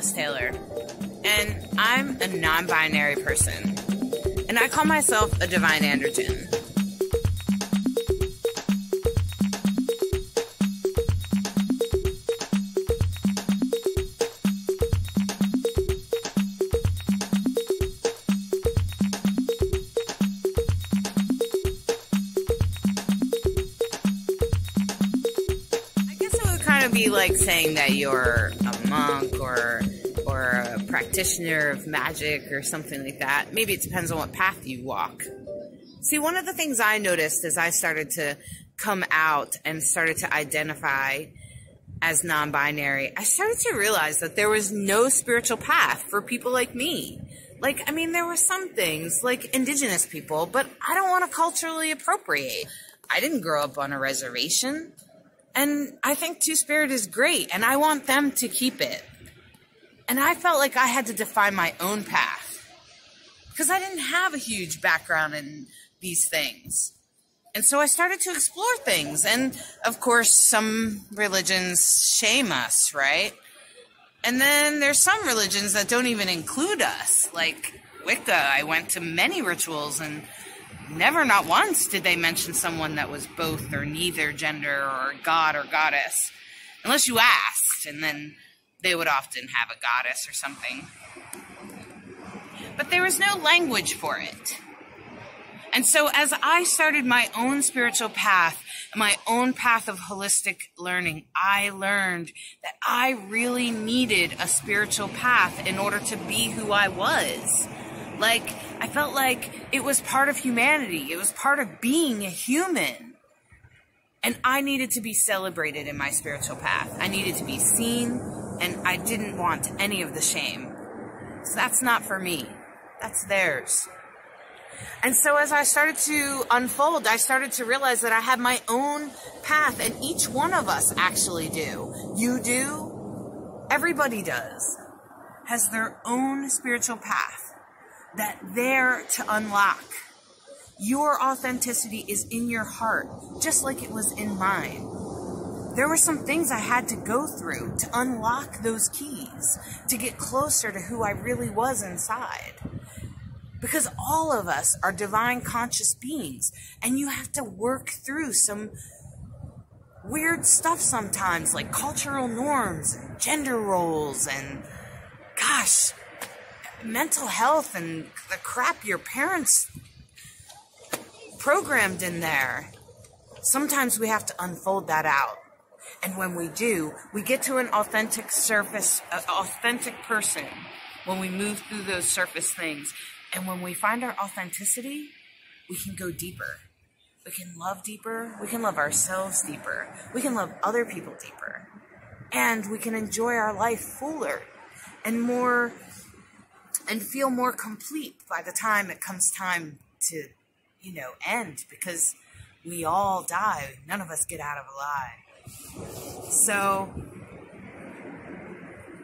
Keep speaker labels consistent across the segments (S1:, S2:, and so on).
S1: Alice Taylor, and I'm a non-binary person, and I call myself a divine androgen. Be like saying that you're a monk or a practitioner of magic or something like that. Maybe it depends on what path you walk. See, one of the things I noticed as I started to come out and started to identify as non-binary, I started to realize that there was no spiritual path for people like me. Like, I mean, there were some things like indigenous people, but I don't want to culturally appropriate. I didn't grow up on a reservation. And I think Two-Spirit is great, and I want them to keep it. And I felt like I had to define my own path, because I didn't have a huge background in these things. And so I started to explore things, and of course some religions shame us, right? And then there's some religions that don't even include us, like Wicca. I went to many rituals, and never, not once, did they mention someone that was both or neither gender or god or goddess. Unless you asked, and then they would often have a goddess or something. But there was no language for it. And so as I started my own spiritual path, my own path of holistic learning, I learned that I really needed a spiritual path in order to be who I was. Like, I felt like it was part of humanity. It was part of being a human. And I needed to be celebrated in my spiritual path. I needed to be seen, and I didn't want any of the shame. So that's not for me. That's theirs. And so as I started to unfold, I started to realize that I had my own path, and each one of us actually do. You do. Everybody does. Has their own spiritual path that they're to unlock. Your authenticity is in your heart, just like it was in mine. There were some things I had to go through to unlock those keys, to get closer to who I really was inside. Because all of us are divine conscious beings, and you have to work through some weird stuff sometimes, like cultural norms, and gender roles, and gosh, mental health and the crap your parents programmed in there. Sometimes we have to unfold that out. And when we do, we get to an authentic surface, an authentic person when we move through those surface things. And when we find our authenticity, we can go deeper. We can love deeper. We can love ourselves deeper. We can love other people deeper. And we can enjoy our life fuller and more, and feel more complete by the time it comes time to, end, because we all die. None of us get out of alive. So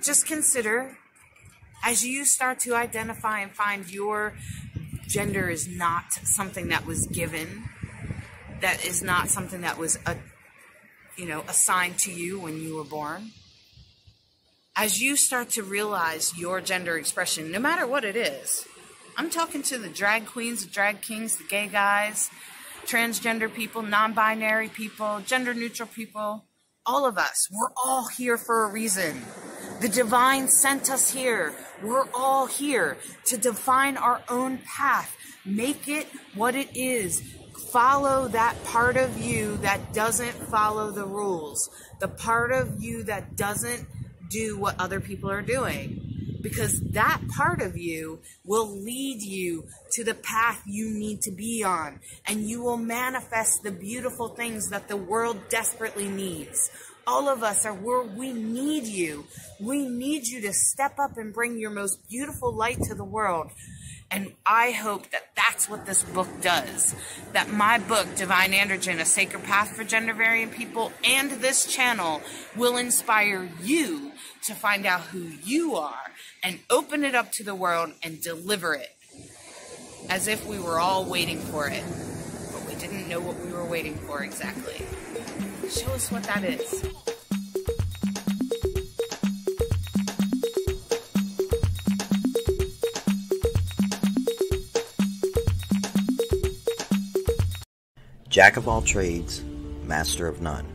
S1: just consider, as you start to identify and find your gender is not something that was given, that is not something that was assigned to you when you were born. As you start to realize your gender expression, no matter what it is, I'm talking to the drag queens, the drag kings, the gay guys, transgender people, non-binary people, gender-neutral people, all of us, we're all here for a reason. The divine sent us here. We're all here to define our own path. Make it what it is. Follow that part of you that doesn't follow the rules. The part of you that doesn't do what other people are doing. Because that part of you will lead you to the path you need to be on. And you will manifest the beautiful things that the world desperately needs. All of us are where we need you. We need you to step up and bring your most beautiful light to the world. And I hope that that's what this book does. That my book, Divine Androgen, A Sacred Path for Gender Variant People, and this channel will inspire you to find out who you are and open it up to the world and deliver it. As if we were all waiting for it. But we didn't know what we were waiting for exactly. Show us what that is.
S2: Jack of all trades, master of none,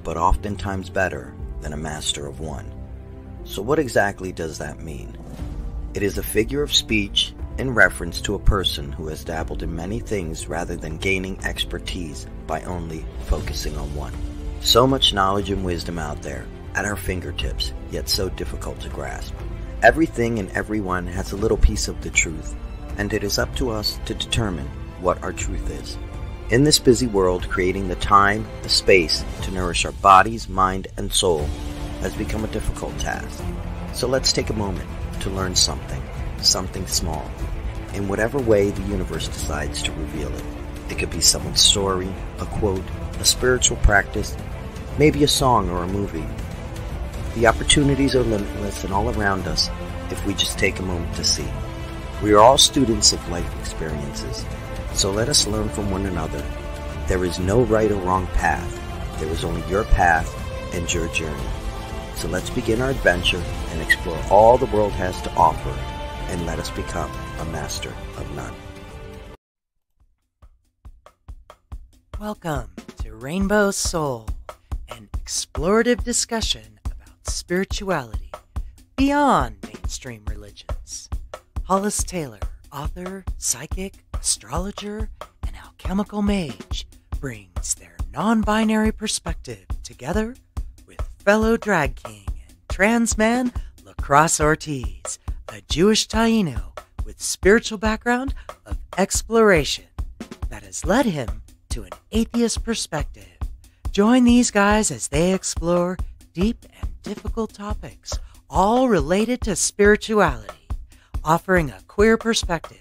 S2: but oftentimes better than a master of one. So what exactly does that mean? It is a figure of speech in reference to a person who has dabbled in many things rather than gaining expertise by only focusing on one. So much knowledge and wisdom out there at our fingertips, yet so difficult to grasp. Everything and everyone has a little piece of the truth, and it is up to us to determine what our truth is. In this busy world, creating the time, the space to nourish our bodies, mind, and soul has become a difficult task. So let's take a moment to learn something small, in whatever way the universe decides to reveal it. It could be someone's story, a quote, a spiritual practice, maybe a song or a movie. The opportunities are limitless and all around us if we just take a moment to see. We are all students of life experiences, so let us learn from one another. There is no right or wrong path. There is only your path and your journey. So let's begin our adventure and explore all the world has to offer, and let us become a master of none.
S3: Welcome to Rainbow Soul, an explorative discussion about spirituality beyond mainstream religions. Hollis Taylor, author, psychic, astrologer, and alchemical mage, brings their non-binary perspective together with fellow drag king and trans man Lacrosse Ortiz, a Jewish Taino with spiritual background of exploration that has led him to an atheist perspective. Join these guys as they explore deep and difficult topics, all related to spirituality, offering a queer perspective,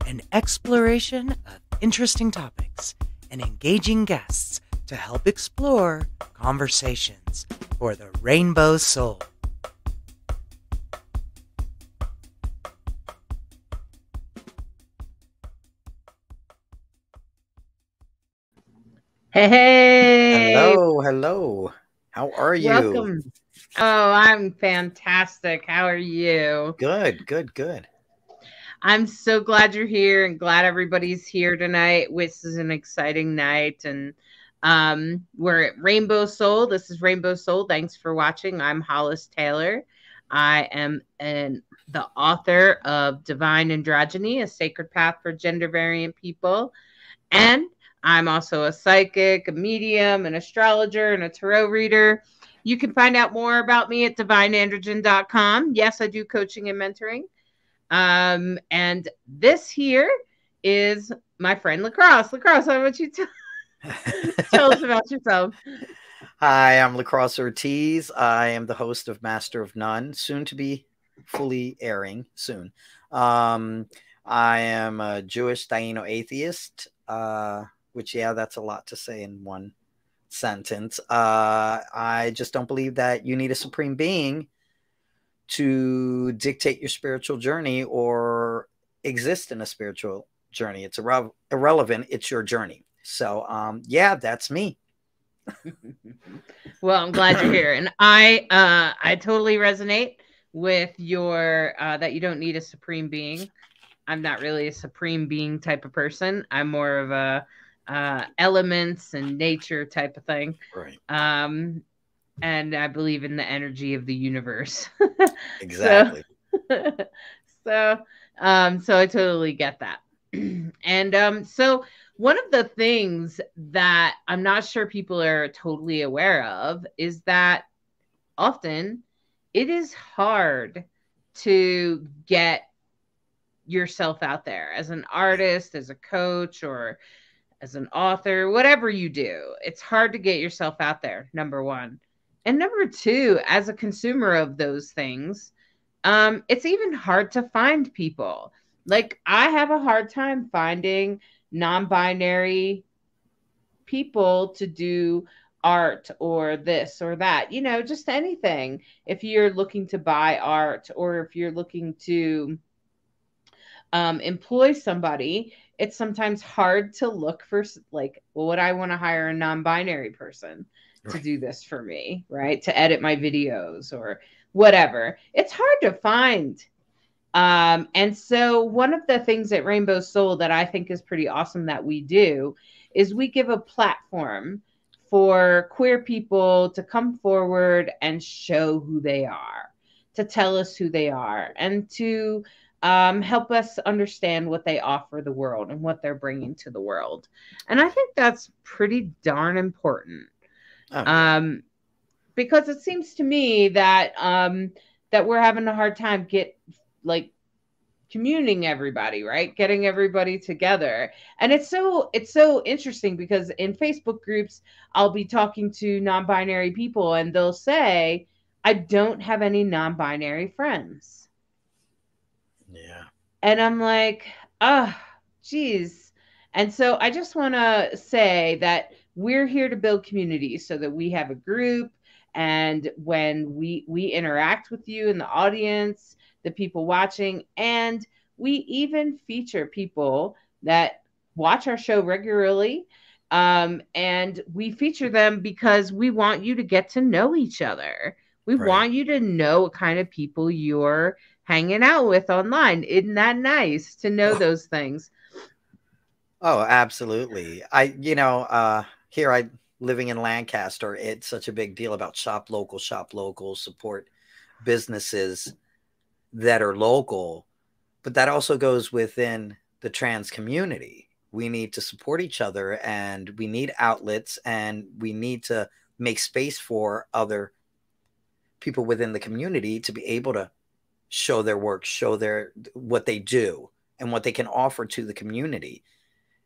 S3: an exploration of interesting topics, and engaging guests to help explore conversations for the Rainbow Soul.
S4: Hey,
S2: Hello. How are you?
S4: welcome. Oh, I'm fantastic. How are you?
S2: Good.
S4: I'm so glad you're here and glad everybody's here tonight. This is an exciting night, and we're at Rainbow Soul. This is Rainbow Soul. Thanks for watching. I'm Hollis Taylor. I am the author of Divine Androgyny, a sacred path for gender variant people, and I'm also a psychic, a medium, an astrologer, and a tarot reader. You can find out more about me at divineandrogen.com. Yes, I do coaching and mentoring. And this here is my friend Lacrosse. Lacrosse, how about you tell us about yourself?
S2: Hi, I'm Lacrosse Ortiz. I am the host of Master of None, soon to be fully airing soon. I am a Jewish Taino atheist, which, yeah, that's a lot to say in one sentence. I just don't believe that you need a supreme being to dictate your spiritual journey or exist in a spiritual journey. It's irrelevant. It's your journey. So, yeah, that's me.
S4: Well, I'm glad you're here. And I totally resonate with your, that you don't need a supreme being. I'm not really a supreme being type of person. I'm more of a elements and nature type of thing.
S2: Right.
S4: And I believe in the energy of the universe.
S2: Exactly.
S4: So I totally get that. And so one of the things that I'm not sure people are totally aware of is that often it is hard to get yourself out there as an artist, as a coach, or as an author, whatever you do. It's hard to get yourself out there, number one. And number two, as a consumer of those things, it's even hard to find people. Like, I have a hard time finding non-binary people to do art or this or that, just anything. If you're looking to buy art or if you're looking to employ somebody, it's sometimes hard to look for, like, well, would I want to hire a non-binary person to do this for me, right? To edit my videos or whatever. It's hard to find. And so one of the things at Rainbow Soul that I think is pretty awesome that we do is we give a platform for queer people to come forward and show who they are, to tell us who they are, and to help us understand what they offer the world and what they're bringing to the world. And I think that's pretty darn important. Because it seems to me that that we're having a hard time communing everybody, right? Getting everybody together. And it's so interesting because in Facebook groups, I'll be talking to non-binary people and they'll say, I don't have any non-binary friends.
S2: Yeah.
S4: And I'm like, geez. And so I just want to say that we're here to build community so that we have a group. And when we interact with you in the audience, the people watching, and we even feature people that watch our show regularly. And we feature them because we want you to get to know each other. We want you to know what kind of people you're hanging out with online. Isn't that nice to know those things?
S2: Oh, absolutely. Here living in Lancaster, it's such a big deal about shop local, support businesses that are local, but that also goes within the trans community. We need to support each other and we need outlets and we need to make space for other people within the community to be able to show their work, show what they do and what they can offer to the community.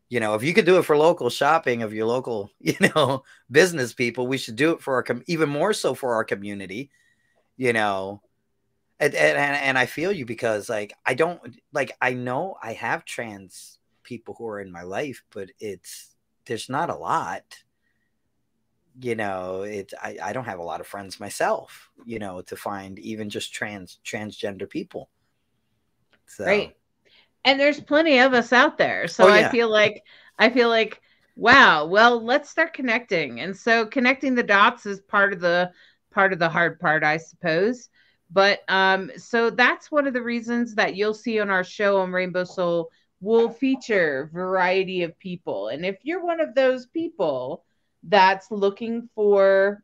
S2: You know, if you could do it for local shopping of your local, business people, we should do it for even more so for our community, And I feel you because I know I have trans people who are in my life, but there's not a lot, I don't have a lot of friends myself, to find even just transgender people. So.
S4: Right. And there's plenty of us out there. So I feel like, wow, well, let's start connecting. And so connecting the dots is part of the hard part, I suppose. But so that's one of the reasons that you'll see on our show on Rainbow Soul, we'll feature variety of people. And if you're one of those people that's looking for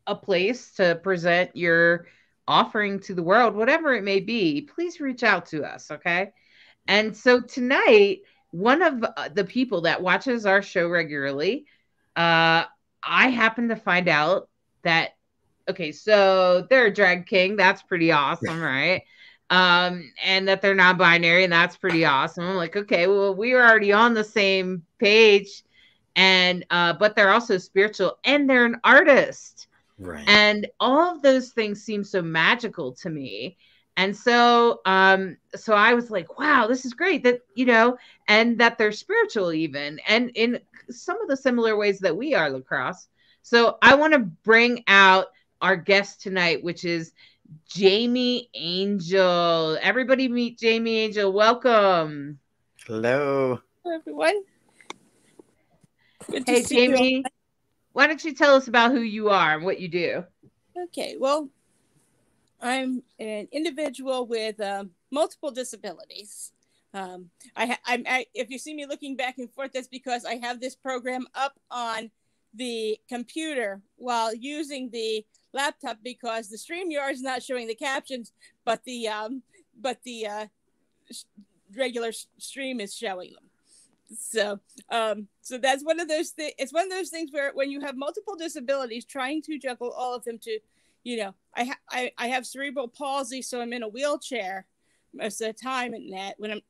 S4: a place to present your offering to the world, whatever it may be, please reach out to us. Okay. And so tonight, one of the people that watches our show regularly, I happen to find out that, okay, so they're a drag king. That's pretty awesome, right? And that they're non-binary, and that's pretty awesome. I'm like, okay, well, we were already on the same page, and but they're also spiritual, and they're an artist.
S2: Right.
S4: And all of those things seem so magical to me. And so, so I was like, wow, this is great that, and that they're spiritual even, and in some of the similar ways that we are, Lacrosse. So I want to bring out our guest tonight, which is Jamie Angel. Everybody meet Jamie Angel. Welcome.
S2: Hello.
S5: Hello, everyone.
S4: Good to see Jamie. You. Why don't you tell us about who you are and what you do?
S5: Okay, well, I'm an individual with multiple disabilities. If you see me looking back and forth, that's because I have this program up on the computer while using the laptop because the StreamYard is not showing the captions, but the regular stream is showing them. So that's one of those things. It's one of those things where when you have multiple disabilities, trying to juggle all of them to, I have cerebral palsy, so I'm in a wheelchair most of the time, and that when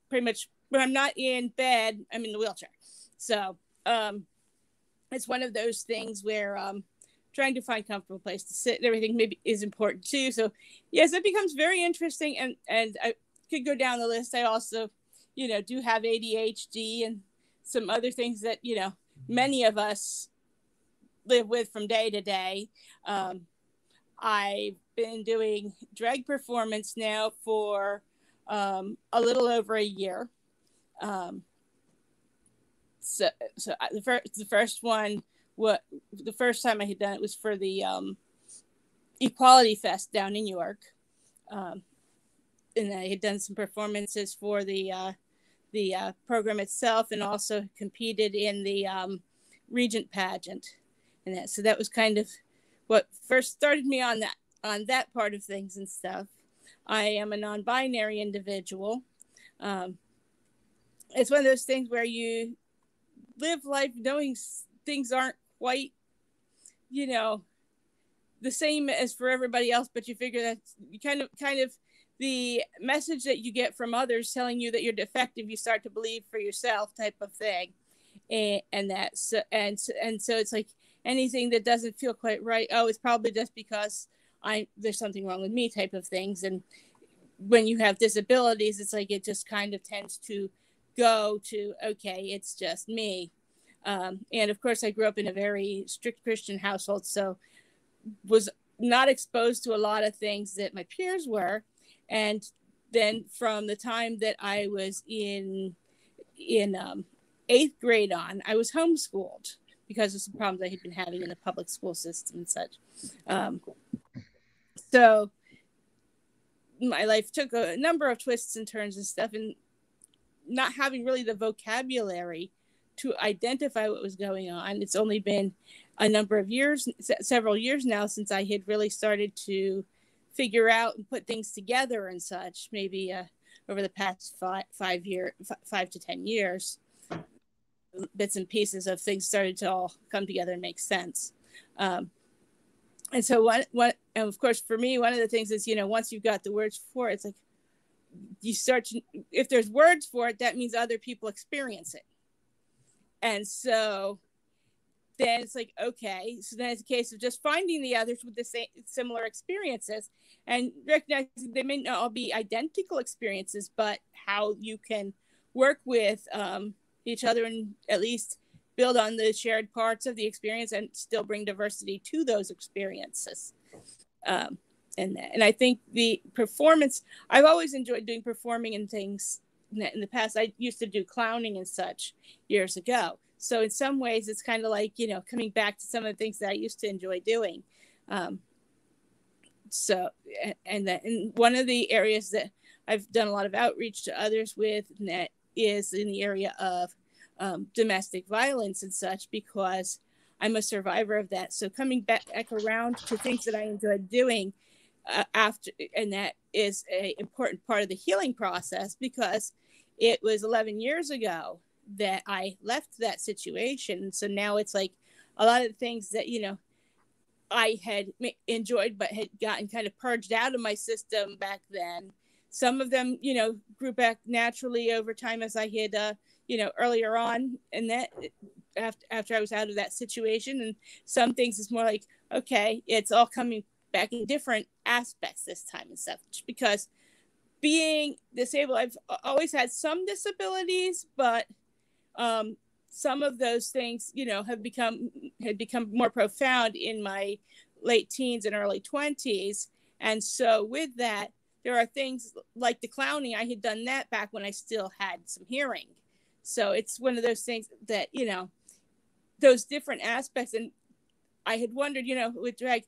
S5: I'm not in bed, I'm in the wheelchair. So it's one of those things where trying to find a comfortable place to sit and everything maybe is important too. So yes, it becomes very interesting, and I could go down the list. I also, do have ADHD and some other things that, many of us live with from day to day. I've been doing drag performance now for a little over a year. So the first one, the first time I had done it was for the Equality Fest down in York. I had done some performances for the program itself, and also competed in the Regent pageant, and so that was kind of what first started me on that part of things and stuff. I am a non-binary individual. It's one of those things where you live life knowing things aren't quite, the same as for everybody else, but you figure that you kind of the message that you get from others telling you that you're defective, you start to believe for yourself, type of thing. And so it's like anything that doesn't feel quite right, it's probably just because there's something wrong with me, type of things. And when you have disabilities, it's like it just kind of tends to go to, okay, it's just me. And of course, I grew up in a very strict Christian household, so was not exposed to a lot of things that my peers were. And then from the time that I was in 8th grade on, I was homeschooled because of some problems I had been having in the public school system and such. So my life took a number of twists and turns and stuff, and not having really the vocabulary to identify what was going on. It's only been a number of years, several years now, since I had really started to figure out and put things together and such, maybe over the past 5 to 10 years, bits and pieces of things started to all come together and make sense. And so and of course, for me, one of the things is, once you've got the words for it, it's like you start to, if there's words for it, that means other people experience it. And so then it's like, okay, so then it's a case of just finding the others with the same similar experiences and recognizing they may not all be identical experiences, but how you can work with each other and at least build on the shared parts of the experience and still bring diversity to those experiences. And I think the performance, I've always enjoyed doing performing and things. In the past, I used to do clowning and such years ago. So in some ways, it's kind of like, coming back to some of the things that I used to enjoy doing. So one of the areas that I've done a lot of outreach to others with, and that is in the area of domestic violence and such, because I'm a survivor of that. So coming back around to things that I enjoyed doing after, and that is an important part of the healing process, because it was 11 years ago that I left that situation. So now it's like a lot of the things that, I had enjoyed, but had gotten kind of purged out of my system back then. Some of them, grew back naturally over time as I had, earlier on, and that after I was out of that situation. And some things is more like, okay, it's all coming back in different aspects this time and stuff, because being disabled, I've always had some disabilities, but some of those things, had become more profound in my late teens and early 20s. And so with that, there are things like the clowning. I had done that back when I still had some hearing. So it's one of those things that, those different aspects. And I had wondered, with drag,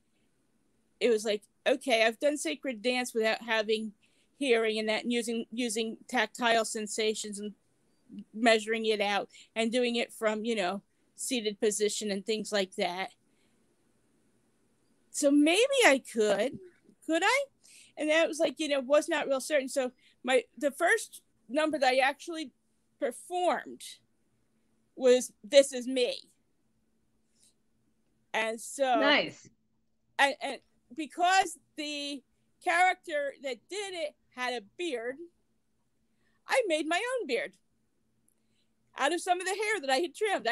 S5: it was like, okay, I've done sacred dance without having hearing, and that, and using tactile sensations and measuring it out and doing it from, seated position and things like that. So maybe I could I? And that was like, was not real certain. So the first number that I actually performed was "This Is Me." And so
S4: nice.
S5: And because the character that did it had a beard, I made my own beard out of some of the hair that I had trimmed.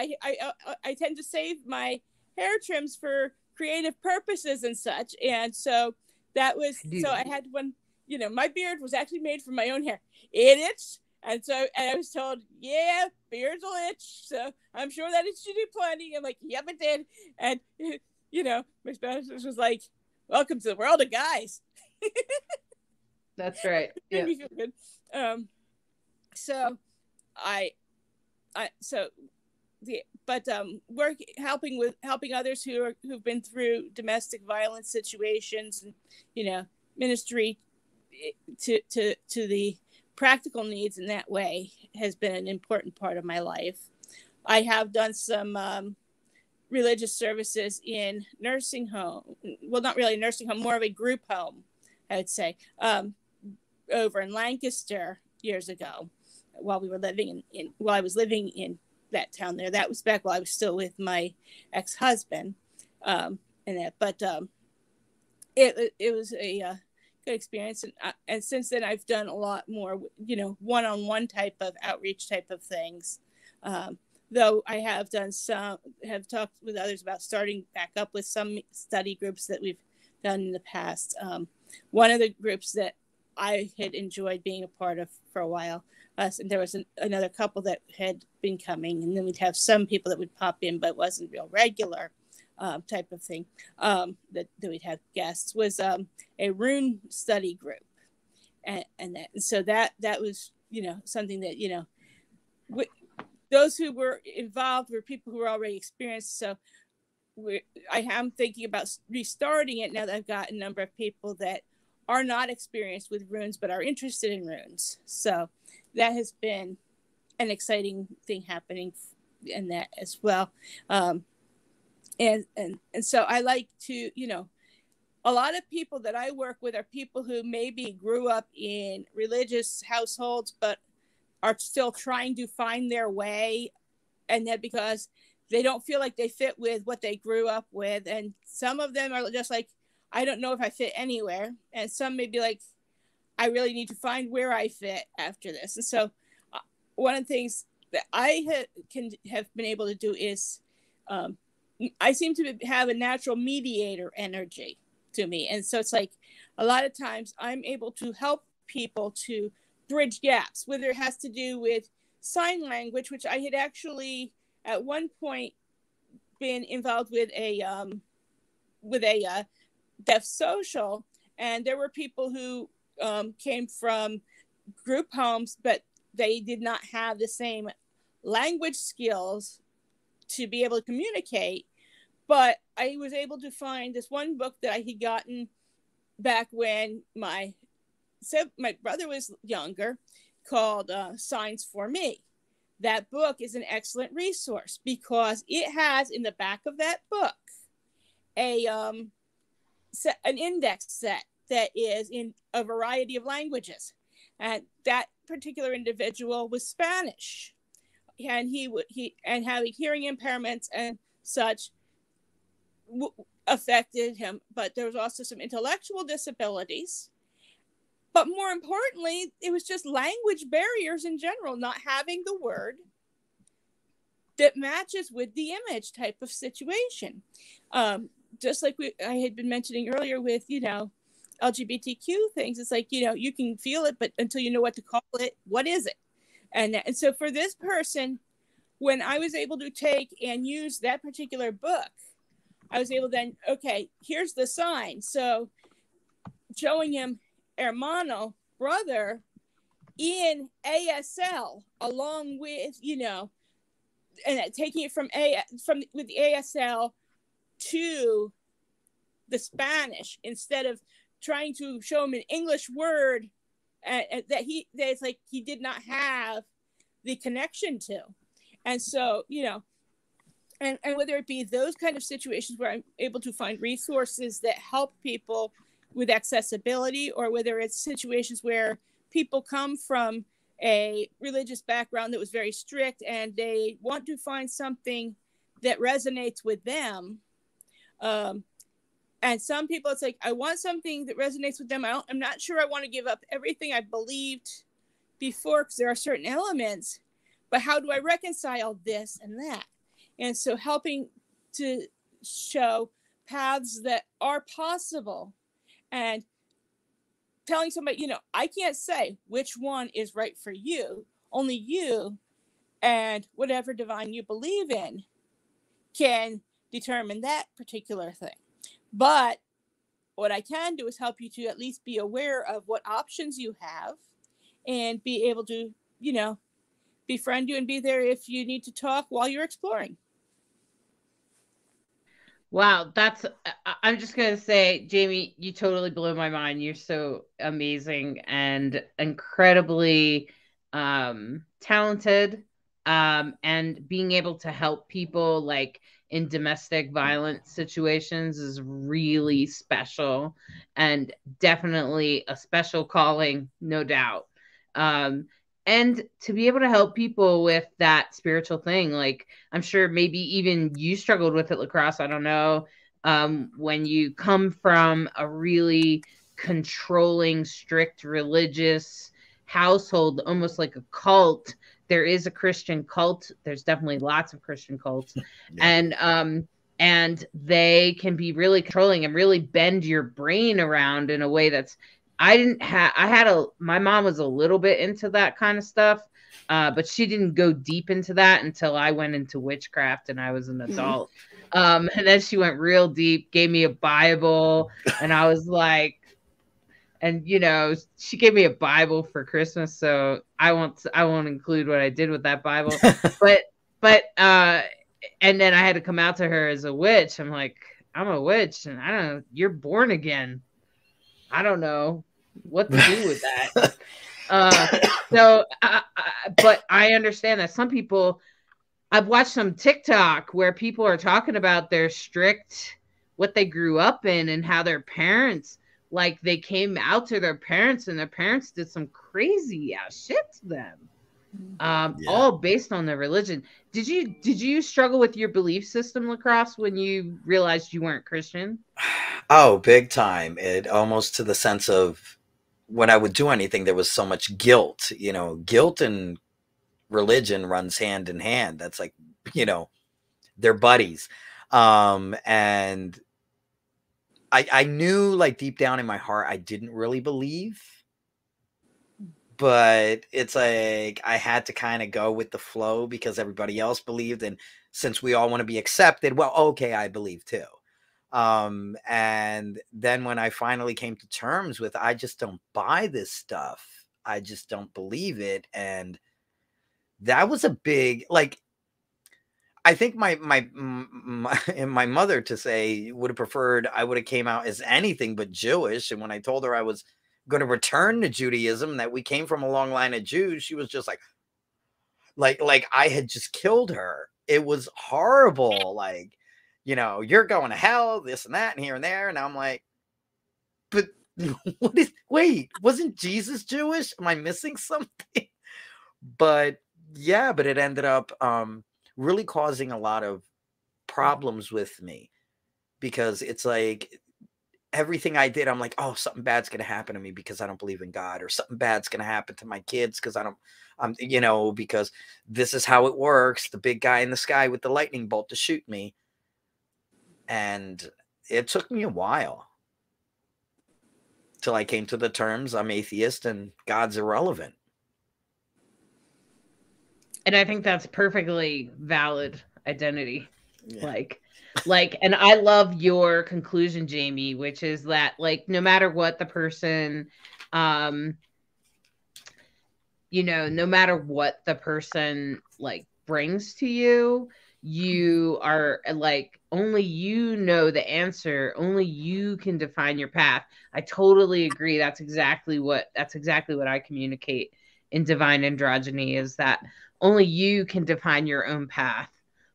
S5: I tend to save my hair trims for creative purposes and such. And so that was, so I had one, my beard was actually made from my own hair. It itched. And I was told, yeah, beards will itch. So I'm sure that itched you do plenty. I'm like, yep, it did. And, my specialist was like, welcome to the world of guys.
S4: That's right. Yeah.
S5: Made me feel good. So helping others who've been through domestic violence situations, and ministry to the practical needs in that way has been an important part of my life. I have done some religious services in nursing home. Well, not really a nursing home, more of a group home, I would say, over in Lancaster years ago, while we were living while I was living in that town there. That was back while I was still with my ex-husband, it was a good experience, and since then I've done a lot more, one-on-one type of outreach type of things. Though I have talked with others about starting back up with some study groups that we've done in the past. One of the groups that I had enjoyed being a part of for a while, and there was another couple that had been coming, and then we'd have some people that would pop in, but wasn't real regular type of thing, that we'd have guests, was a rune study group. And so that was, something that, those who were involved were people who were already experienced. So I am thinking about restarting it now that I've got a number of people that are not experienced with runes, but are interested in runes. So that has been an exciting thing happening in that as well. And so I like to, a lot of people that I work with are people who maybe grew up in religious households, but are still trying to find their way. And that because they don't feel like they fit with what they grew up with. And some of them are just like, I don't know if I fit anywhere. And some may be like, I really need to find where I fit after this. And so one of the things that I have been able to do is, I seem to have a natural mediator energy to me. And so it's like a lot of times I'm able to help people to bridge gaps, whether it has to do with sign language, which I had actually at one point been involved with a deaf social. And there were people who came from group homes, but they did not have the same language skills to be able to communicate. But I was able to find this one book that I had gotten back when my brother was younger, called Signs for Me. That book is an excellent resource because it has in the back of that book an index set that is in a variety of languages. And that particular individual was Spanish, and and having hearing impairments and such affected him. But there was also some intellectual disabilities. But more importantly, it was just language barriers in general, not having the word that matches with the image type of situation. Just like I had been mentioning earlier with, LGBTQ things, it's like, you can feel it, but until you know what to call it, what is it? And so for this person, when I was able to take and use that particular book, I was able then, okay, here's the sign. So showing him hermano, brother, in ASL, along with, and taking it from with the ASL to the Spanish, instead of trying to show him an English word that it's like he did not have the connection to. And so, and whether it be those kind of situations where I'm able to find resources that help people with accessibility, or whether it's situations where people come from a religious background that was very strict and they want to find something that resonates with them. And some people, it's like, I want something that resonates with them. I'm not sure I want to give up everything I believed before, because there are certain elements, but how do I reconcile this and that? And so helping to show paths that are possible, and telling somebody, I can't say which one is right for you. Only you and whatever divine you believe in can determine that particular thing. But what I can do is help you to at least be aware of what options you have, and be able to, befriend you and be there if you need to talk while you're exploring.
S4: Wow, I'm just going to say, Jamie, you totally blew my mind. You're so amazing and incredibly talented, and being able to help people like in domestic violence situations is really special and definitely a special calling, no doubt. Um, and to be able to help people with that spiritual thing, like I'm sure maybe even you struggled with it, Lacrosse. I don't know. When you come from a really controlling, strict religious household, almost like a cult, there is a Christian cult. There's definitely lots of Christian cults. Yeah. And they can be really controlling and really bend your brain around in a way that's, my mom was a little bit into that kind of stuff. But she didn't go deep into that until I went into witchcraft and I was an adult. And then she went real deep, gave me a Bible, and I was like, and she gave me a Bible for Christmas, so I won't include what I did with that Bible. but and then I had to come out to her as a witch. I'm like, I'm a witch, and I don't know, you're born again. I don't know what to do with that. But I understand that some people, I've watched some TikTok where people are talking about their strict, what they grew up in and how their parents, like they came out to their parents and their parents did some crazy ass shit to them. All based on their religion. Did you struggle with your belief system, Lacrosse, when you realized you weren't Christian?
S2: Oh, big time. It almost to the sense of when I would do anything, there was so much guilt. Guilt and religion runs hand in hand. That's like, they're buddies. And I knew, like, deep down in my heart, I didn't really believe, but it's like I had to kind of go with the flow because everybody else believed. And since we all want to be accepted, well, okay, I believe too. And then when I finally came to terms with, I just don't buy this stuff. I just don't believe it. And that was a big, like, I think my mother, to say, would have preferred I would have came out as anything but Jewish. And when I told her I was going to return to Judaism, that we came from a long line of Jews, she was just like I had just killed her. It was horrible. Like, you're going to hell, this and that, and here and there. And I'm like, but wait, wasn't Jesus Jewish? Am I missing something? But yeah, but it ended up really causing a lot of problems with me, because it's like everything I did, I'm like, oh, something bad's going to happen to me because I don't believe in God, or something bad's going to happen to my kids because because this is how it works. The big guy in the sky with the lightning bolt to shoot me. And it took me a while till I came to the terms I'm atheist and God's irrelevant.
S4: And I think that's perfectly valid identity. Yeah. Like, and I love your conclusion, Jamie, which is that, like, no matter what the person, no matter what the person like brings to you, you are like, only you know the answer. Only you can define your path. I totally agree. That's exactly what I communicate in divine androgyny, is that only you can define your own path.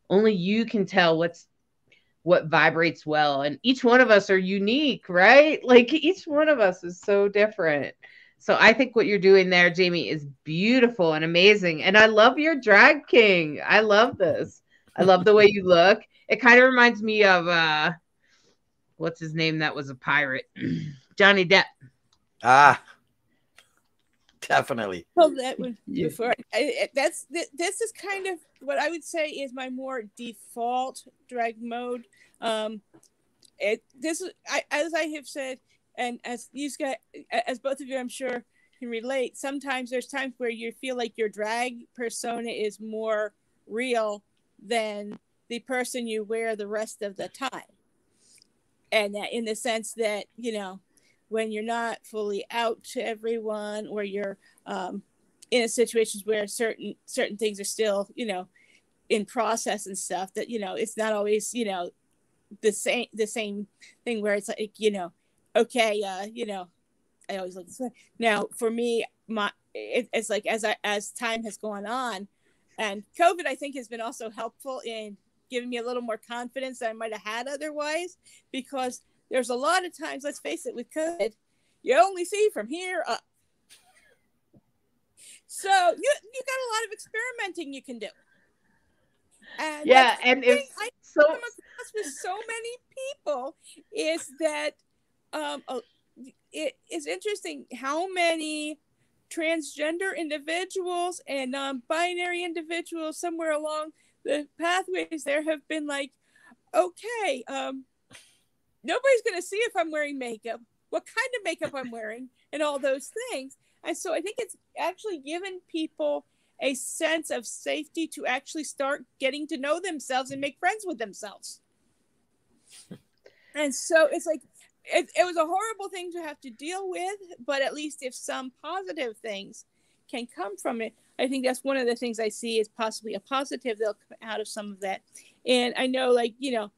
S4: Only you can tell what vibrates well. And each one of us are unique, right? Like, each one of us is so different. So I think what you're doing there, Jamie, is beautiful and amazing. And I love your drag king. I love this. I love the way you look. It kind of reminds me of, what's his name? That was a pirate. Johnny Depp.
S2: Ah, definitely.
S5: Well, that was before. This is kind of what I would say is my more default drag mode. As I have said, and as both of you, I'm sure, can relate. Sometimes there's times where you feel like your drag persona is more real than the person you wear the rest of the time, and that in the sense that when you're not fully out to everyone, or you're in situations where certain things are still in process and stuff, that it's not always the same thing where it's like, you know, okay, you know, I always look this way. Now, for me, it's like as time has gone on, and COVID, I think, has been also helpful in giving me a little more confidence than I might have had otherwise, because there's a lot of times, let's face it, with COVID, you only see from here up. So you got a lot of experimenting you can do. And
S4: yeah, and it's
S5: I
S4: so
S5: come across with so many people is that it is interesting how many transgender individuals and non-binary individuals somewhere along the pathways there have been like, okay, nobody's going to see if I'm wearing makeup, what kind of makeup I'm wearing, and all those things. And so I think it's actually given people a sense of safety to actually start getting to know themselves and make friends with themselves. And so it's like, it was a horrible thing to have to deal with, but at least if some positive things can come from it, I think that's one of the things I see is possibly a positive that'll come out of some of that. And I know, like, you know,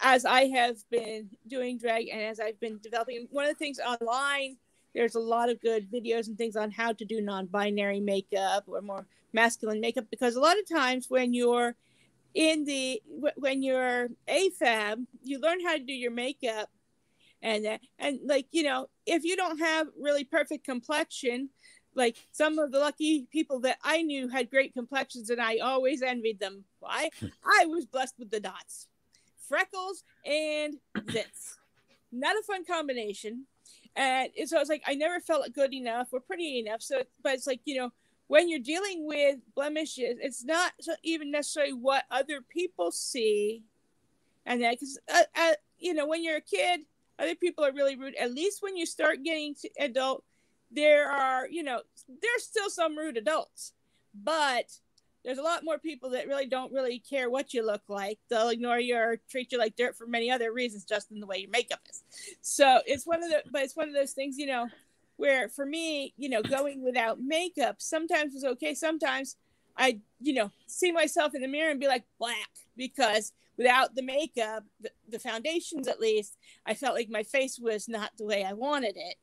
S5: as I have been doing drag and as I've been developing, one of the things online, there's a lot of good videos and things on how to do non-binary makeup or more masculine makeup, because a lot of times when you're when you're AFAB, you learn how to do your makeup. And like, you know, if you don't have really perfect complexion, like some of the lucky people that I knew had great complexions and I always envied them. Why? I was blessed with the dots, freckles and zits. Not a fun combination. And so it's like, I never felt good enough or pretty enough. So, but it's like, you know, when you're dealing with blemishes, it's not even necessarily what other people see. And that, because, you know, when you're a kid, other people are really rude. At least when you start getting to adult, there are, you know, there's still some rude adults, but there's a lot more people that really don't really care what you look like. They'll ignore you or treat you like dirt for many other reasons, just in the way your makeup is. So it's one of those things, you know, where for me, you know, going without makeup sometimes was okay. Sometimes I, you know, see myself in the mirror and be like black, because without the makeup, the foundations at least, I felt like my face was not the way I wanted it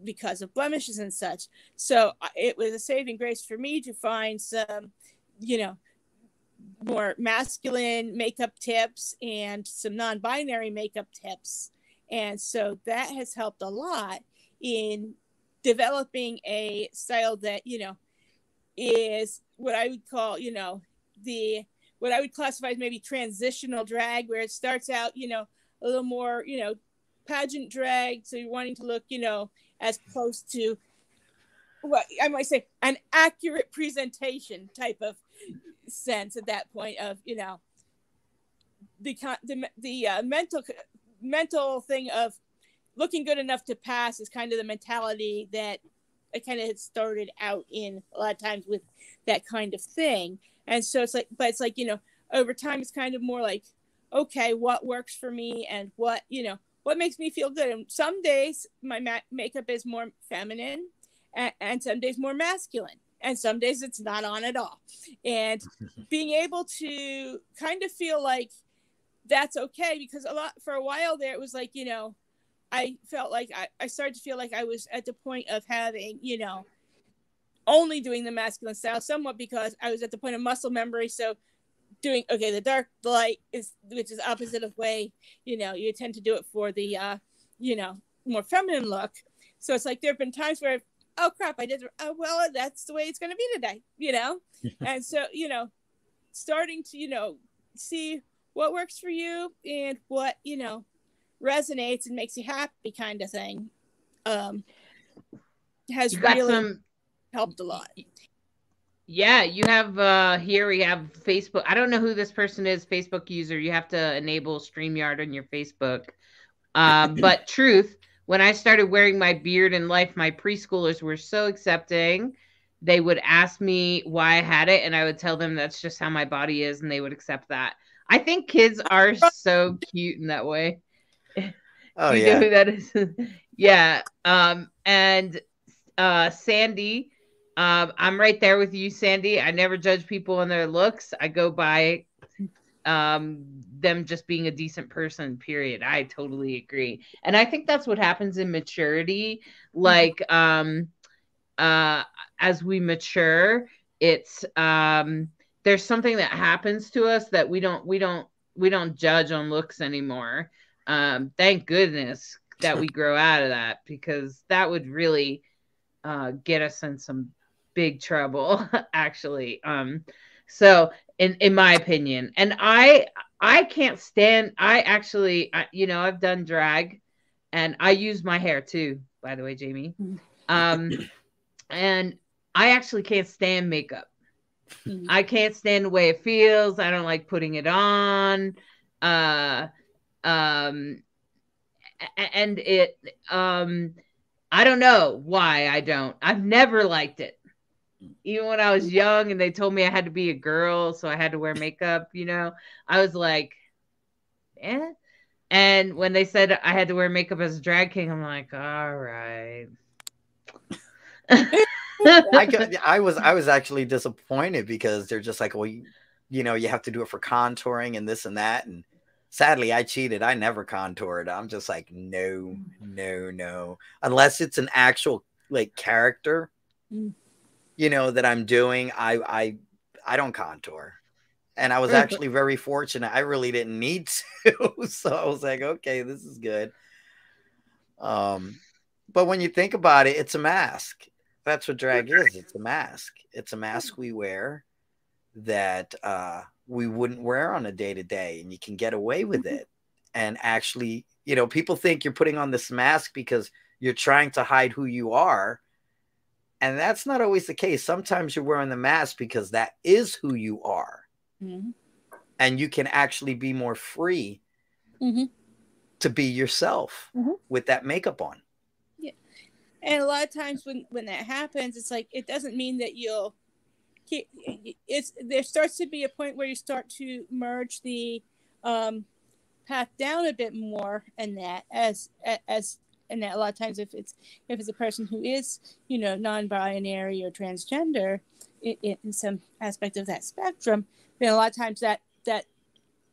S5: because of blemishes and such. So it was a saving grace for me to find some, you know, more masculine makeup tips and some non-binary makeup tips. And so that has helped a lot in developing a style that, you know, is what I would call, you know, what I would classify as maybe transitional drag, where it starts out, you know, a little more, you know, pageant drag. So you're wanting to look, you know, as close to what I might say an accurate presentation type of sense at that point of, you know, the mental thing of looking good enough to pass is kind of the mentality that I kind of had started out in a lot of times with that kind of thing. And so it's like, but it's like, you know, over time, it's kind of more like, okay, what works for me and what, you know, what makes me feel good. And some days my makeup is more feminine and some days more masculine. And some days it's not on at all. And being able to kind of feel like that's okay, because for a while there, it was like, you know, I felt like I started to feel like I was at the point of having, you know, only doing the masculine style, somewhat because I was at the point of muscle memory. So doing, okay, the dark light which is opposite of way, you know, you tend to do it for the, you know, more feminine look. So it's like, there've been times where, oh crap, I did, oh, well, that's the way it's going to be today, you know? And so, you know, starting to, you know, see what works for you and what, you know, resonates and makes you happy kind of thing, has really helped a lot.
S4: Yeah, you have here we have Facebook. I don't know who this person is, Facebook user. You have to enable StreamYard on your Facebook. But truth, when I started wearing my beard in life, my preschoolers were so accepting. They would ask me why I had it, and I would tell them that's just how my body is, and they would accept that. I think kids are so cute in that way.
S2: Oh,
S4: Do you know who that is? Yeah. And Sandy, I'm right there with you, Sandy. I never judge people on their looks. I go by them just being a decent person, period. I totally agree. And I think that's what happens in maturity. Like, as we mature, it's, there's something that happens to us that we don't judge on looks anymore. Thank goodness that we grow out of that, because that would really get us in some big trouble, actually. So in my opinion, and I can't stand, I've done drag, and I use my hair too, by the way, Jamie. And I actually can't stand makeup. I can't stand the way it feels. I don't like putting it on. And it, I don't know why I don't. I've never liked it. Even when I was young and they told me I had to be a girl, so I had to wear makeup, I was like, eh. And when they said I had to wear makeup as a drag king, I'm like, all right.
S2: I was actually disappointed, because they're just like, well, you have to do it for contouring and this and that. And sadly, I cheated. I never contoured. I'm just like, no, unless it's an actual like character, that I'm doing. I don't contour. And I was actually very fortunate. I really didn't need to. So I was like, okay, this is good. But when you think about it, it's a mask. That's what drag is. It's a mask. It's a mask we wear that we wouldn't wear on a day-to-day, and you can get away with it. And actually, people think you're putting on this mask because you're trying to hide who you are. And that's not always the case. Sometimes you're wearing the mask because that is who you are. And you can actually be more free to be yourself with that makeup on.
S5: And a lot of times when that happens, it's like, it doesn't mean that you'll keep, there starts to be a point where you start to merge the path down a bit more, and that and that a lot of times if it's a person who is, non-binary or transgender in some aspect of that spectrum, then a lot of times that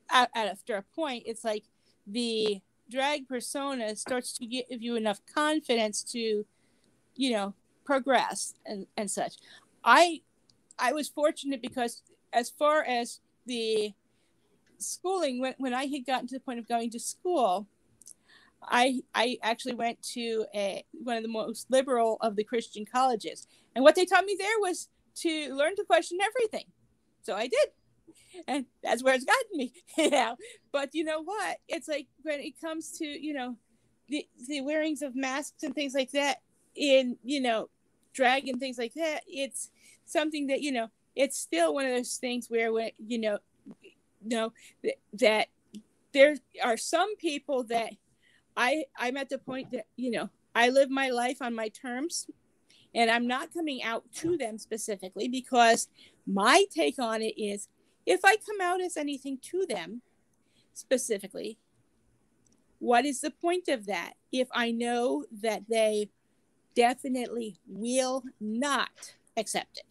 S5: after a point, it's like the drag persona starts to give you enough confidence to, progress and such. I was fortunate because as far as the schooling, when I had gotten to the point of going to school, I actually went to one of the most liberal of the Christian colleges. And what they taught me there was to learn to question everything. So I did. And that's where it's gotten me, But you know what? It's like when it comes to, the wearings of masks and things like that in, drag and things like that, it's something that, it's still one of those things where, when, that there are some people that I'm at the point that, I live my life on my terms, and I'm not coming out to them specifically, because my take on it is, if I come out as anything to them specifically, what is the point of that if I know that they definitely will not accept it?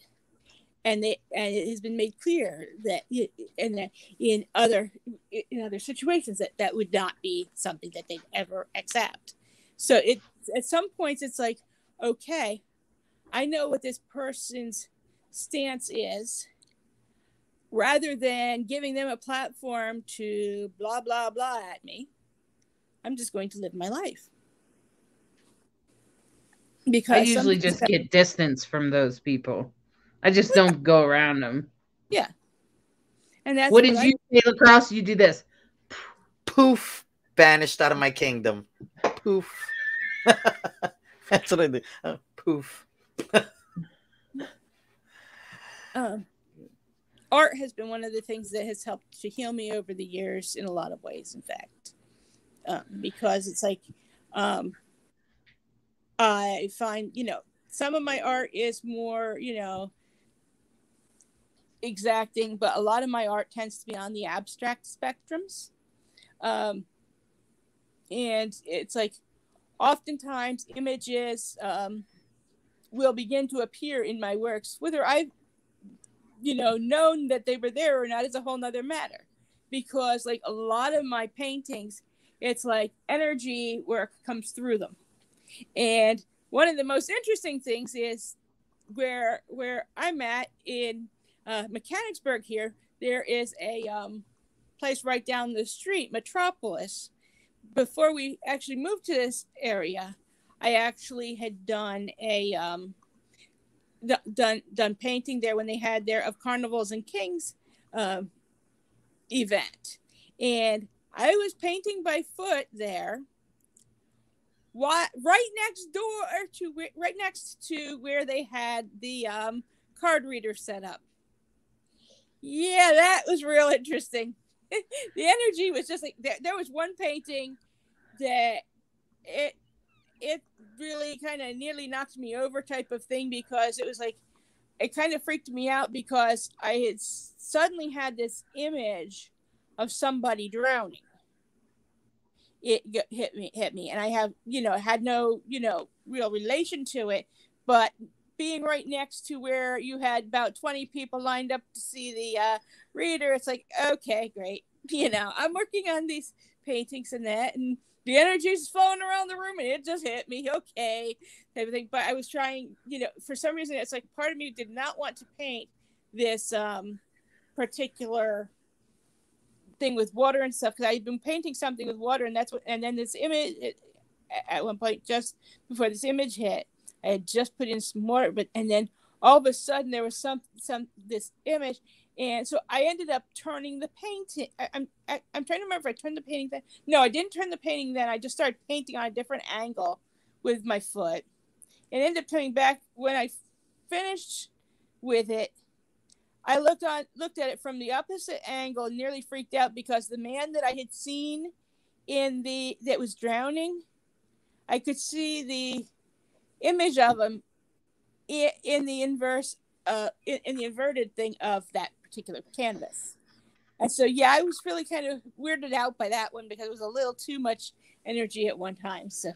S5: And it has been made clear that in other situations that would not be something that they'd ever accept. So at some points it's like, okay, I know what this person's stance is, rather than giving them a platform to blah, blah, blah at me. I'm just going to live my life. Because
S4: I usually just get distance from those people. I just don't go around them.
S5: Yeah. And that's
S4: what did you say, Lacrosse? You do this.
S2: Poof. Banished out of my kingdom. Poof. That's what I do. Poof.
S5: Art has been one of the things that has helped to heal me over the years in a lot of ways, in fact. Because it's like, I find, some of my art is more, exacting, but a lot of my art tends to be on the abstract spectrums. And it's like, oftentimes images will begin to appear in my works, whether I've known that they were there or not is a whole nother matter. because like a lot of my paintings, it's like energy work comes through them. And one of the most interesting things is where I'm at in Mechanicsburg here, there is a place right down the street, Metropolis. Before we actually moved to this area, I actually had done a done painting there when they had their of Carnivals and Kings event, and I was painting by foot there. Right next to where they had the card reader set up. Yeah, that was real interesting. The energy was just like there was one painting that it really kind of nearly knocked me over type of thing, because it was like it kind of freaked me out because I had suddenly had this image of somebody drowning. It hit me, and I have had no real relation to it, but being right next to where you had about 20 people lined up to see the reader, it's like, okay, great. I'm working on these paintings and that, and the energy is flowing around the room, and it just hit me. Okay, everything. But I was trying, for some reason, it's like part of me did not want to paint this particular thing with water and stuff, because I had been painting something with water, and then this image at one point, just before this image hit, I had just put in some water, and then all of a sudden there was this image, and so I ended up turning the painting. I'm trying to remember if I turned the painting then. No, I didn't turn the painting then. I just started painting on a different angle with my foot, and ended up turning back. When I finished with it, I looked at it from the opposite angle and nearly freaked out, because the man that I had seen that was drowning, I could see the image of him in the inverse, in the inverted thing of that particular canvas. And so, yeah, I was really kind of weirded out by that one, because it was a little too much energy at one time. So,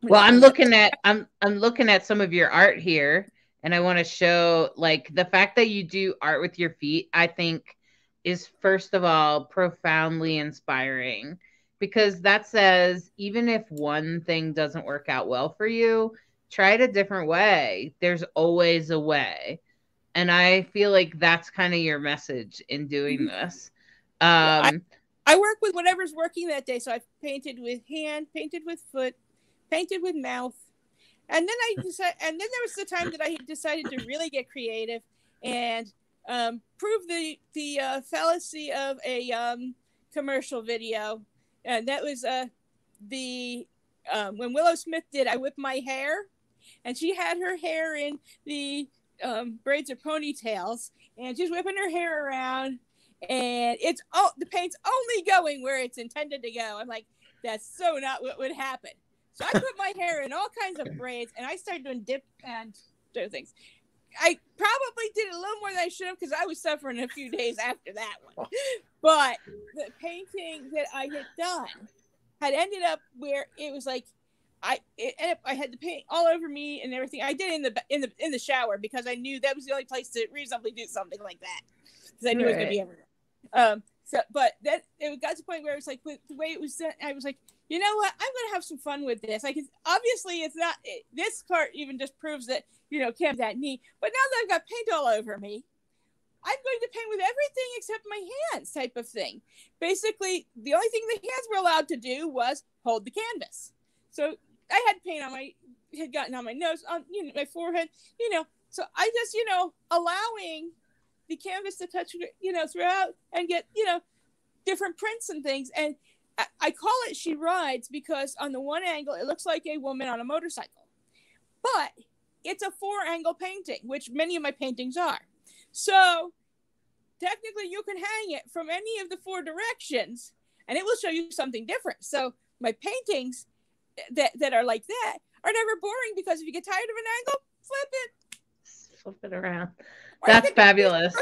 S4: well, I'm looking at some of your art here, and I want to show, like, the fact that you do art with your feet, I think is, first of all, profoundly inspiring, because that says even if one thing doesn't work out well for you, try it a different way. There's always a way. And I feel like that's kind of your message in doing this.
S5: I work with whatever's working that day. So I've painted with hand, painted with foot, painted with mouth. And then there was the time that I decided to really get creative and prove the fallacy of a commercial video. And that was when Willow Smith did I Whip My Hair, and she had her hair in the braids or ponytails, and she's whipping her hair around, and the paint's only going where it's intended to go. I'm like, that's so not what would happen. So I put my hair in all kinds of braids, and I started doing dip and do things. I probably did a little more than I should have, because I was suffering a few days after that one. But the painting that I had done had ended up where it was like I had the paint all over me and everything. I did it in the shower, because I knew that was the only place to reasonably do something like that, because I knew it was going to be everywhere. But that it got to the point where it was like, with the way it was done, I was like, you know what? I'm going to have some fun with this. Like, obviously, it's not. This part even just proves that Cam's that neat. But now that I've got paint all over me, I'm going to paint with everything except my hands, type of thing. Basically, the only thing the hands were allowed to do was hold the canvas. So I had paint had gotten on my nose, on my forehead, So I just allowing the canvas to touch throughout and get different prints and things. And I call it She Rides, because on the one angle it looks like a woman on a motorcycle, but it's a 4-angle painting, which many of my paintings are. So technically you can hang it from any of the 4 directions and it will show you something different. So my paintings that are like that are never boring, because if you get tired of an angle, flip it
S4: around. That's fabulous.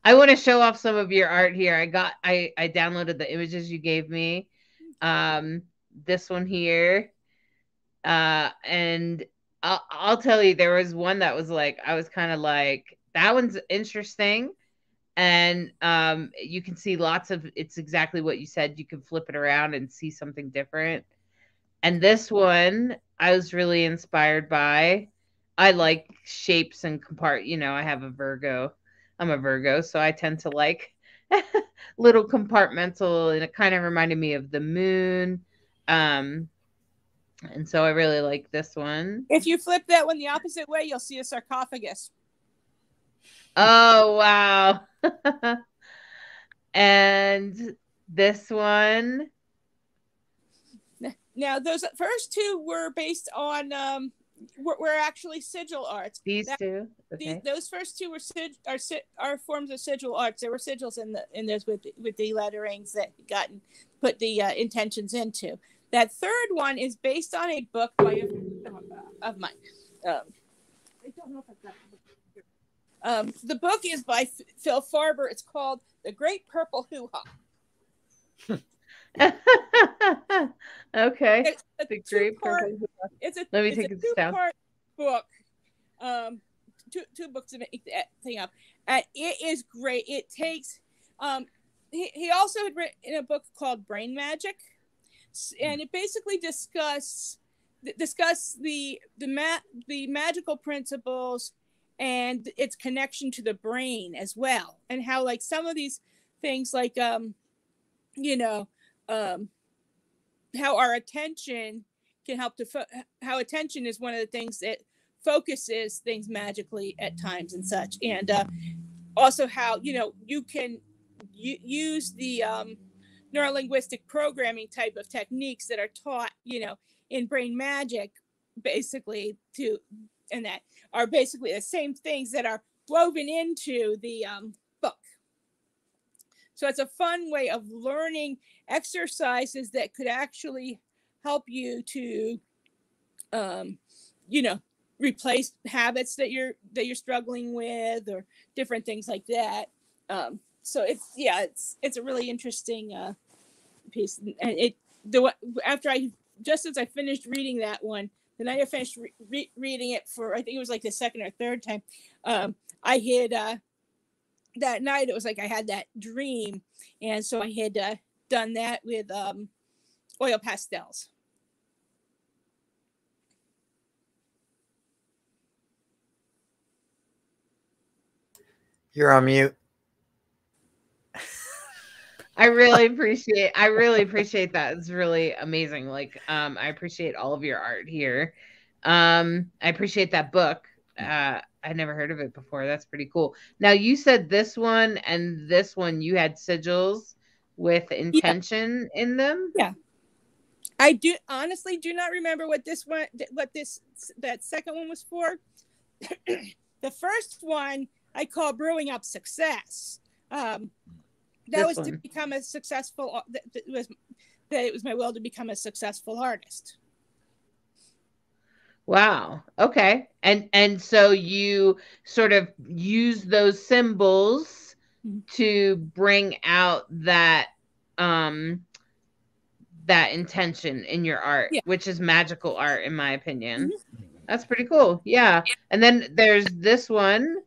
S4: I want to show off some of your art here. I downloaded the images you gave me. This one here. And I'll tell you, there was one that was like, I was kind of like, that one's interesting. And you can see lots of, it's exactly what you said. You can flip it around and see something different. And this one I was really inspired by. I like shapes and I have a Virgo. I'm a Virgo, so I tend to like little compartmental, and it kind of reminded me of the moon. And so I really like this one.
S5: If you flip that one the opposite way, you'll see a sarcophagus.
S4: Oh, wow. And this one.
S5: Now, those first two were based on were actually sigil arts.
S4: These two, okay.
S5: Those first two are forms of sigil arts. There were sigils in those with the letterings that gotten put the intentions into. That third one is based on a book by a of mine. I don't know if I've got the book. The book is by Phil Farber. It's called The Great Purple Hoo-Ha.
S4: Okay.
S5: It's a two-part book. Two books to make that thing up. And it is great. It takes he also had written a book called Brain Magic, and it basically discuss the magical principles and its connection to the brain as well, and how like some of these things like how our attention can help to how attention is one of the things that focuses things magically at times and such, and also how you can use the neurolinguistic programming type of techniques that are taught in Brain Magic, basically and that are basically the same things that are woven into the book. So it's a fun way of learning exercises that could actually help you to, replace habits that you're struggling with, or different things like that. So it's a really interesting piece. And as I finished reading that one, the night I finished reading it for, I think it was like the second or third time, I had that night, it was like I had that dream, and so I had done that with oil pastels.
S3: You're on mute.
S4: I really appreciate that. It's really amazing. Like, I appreciate all of your art here. I appreciate that book. I never heard of it before. That's pretty cool. Now, you said this one and this one, you had sigils with intention in them?
S5: Yeah. I honestly do not remember what that second one was for. The first one I call brewing up success. That was to become a successful, it was my will to become a successful artist.
S4: Wow. Okay. And so you sort of use those symbols to bring out that that intention in your art, which is magical art, in my opinion. Mm-hmm. That's pretty cool. Yeah. And then there's this one.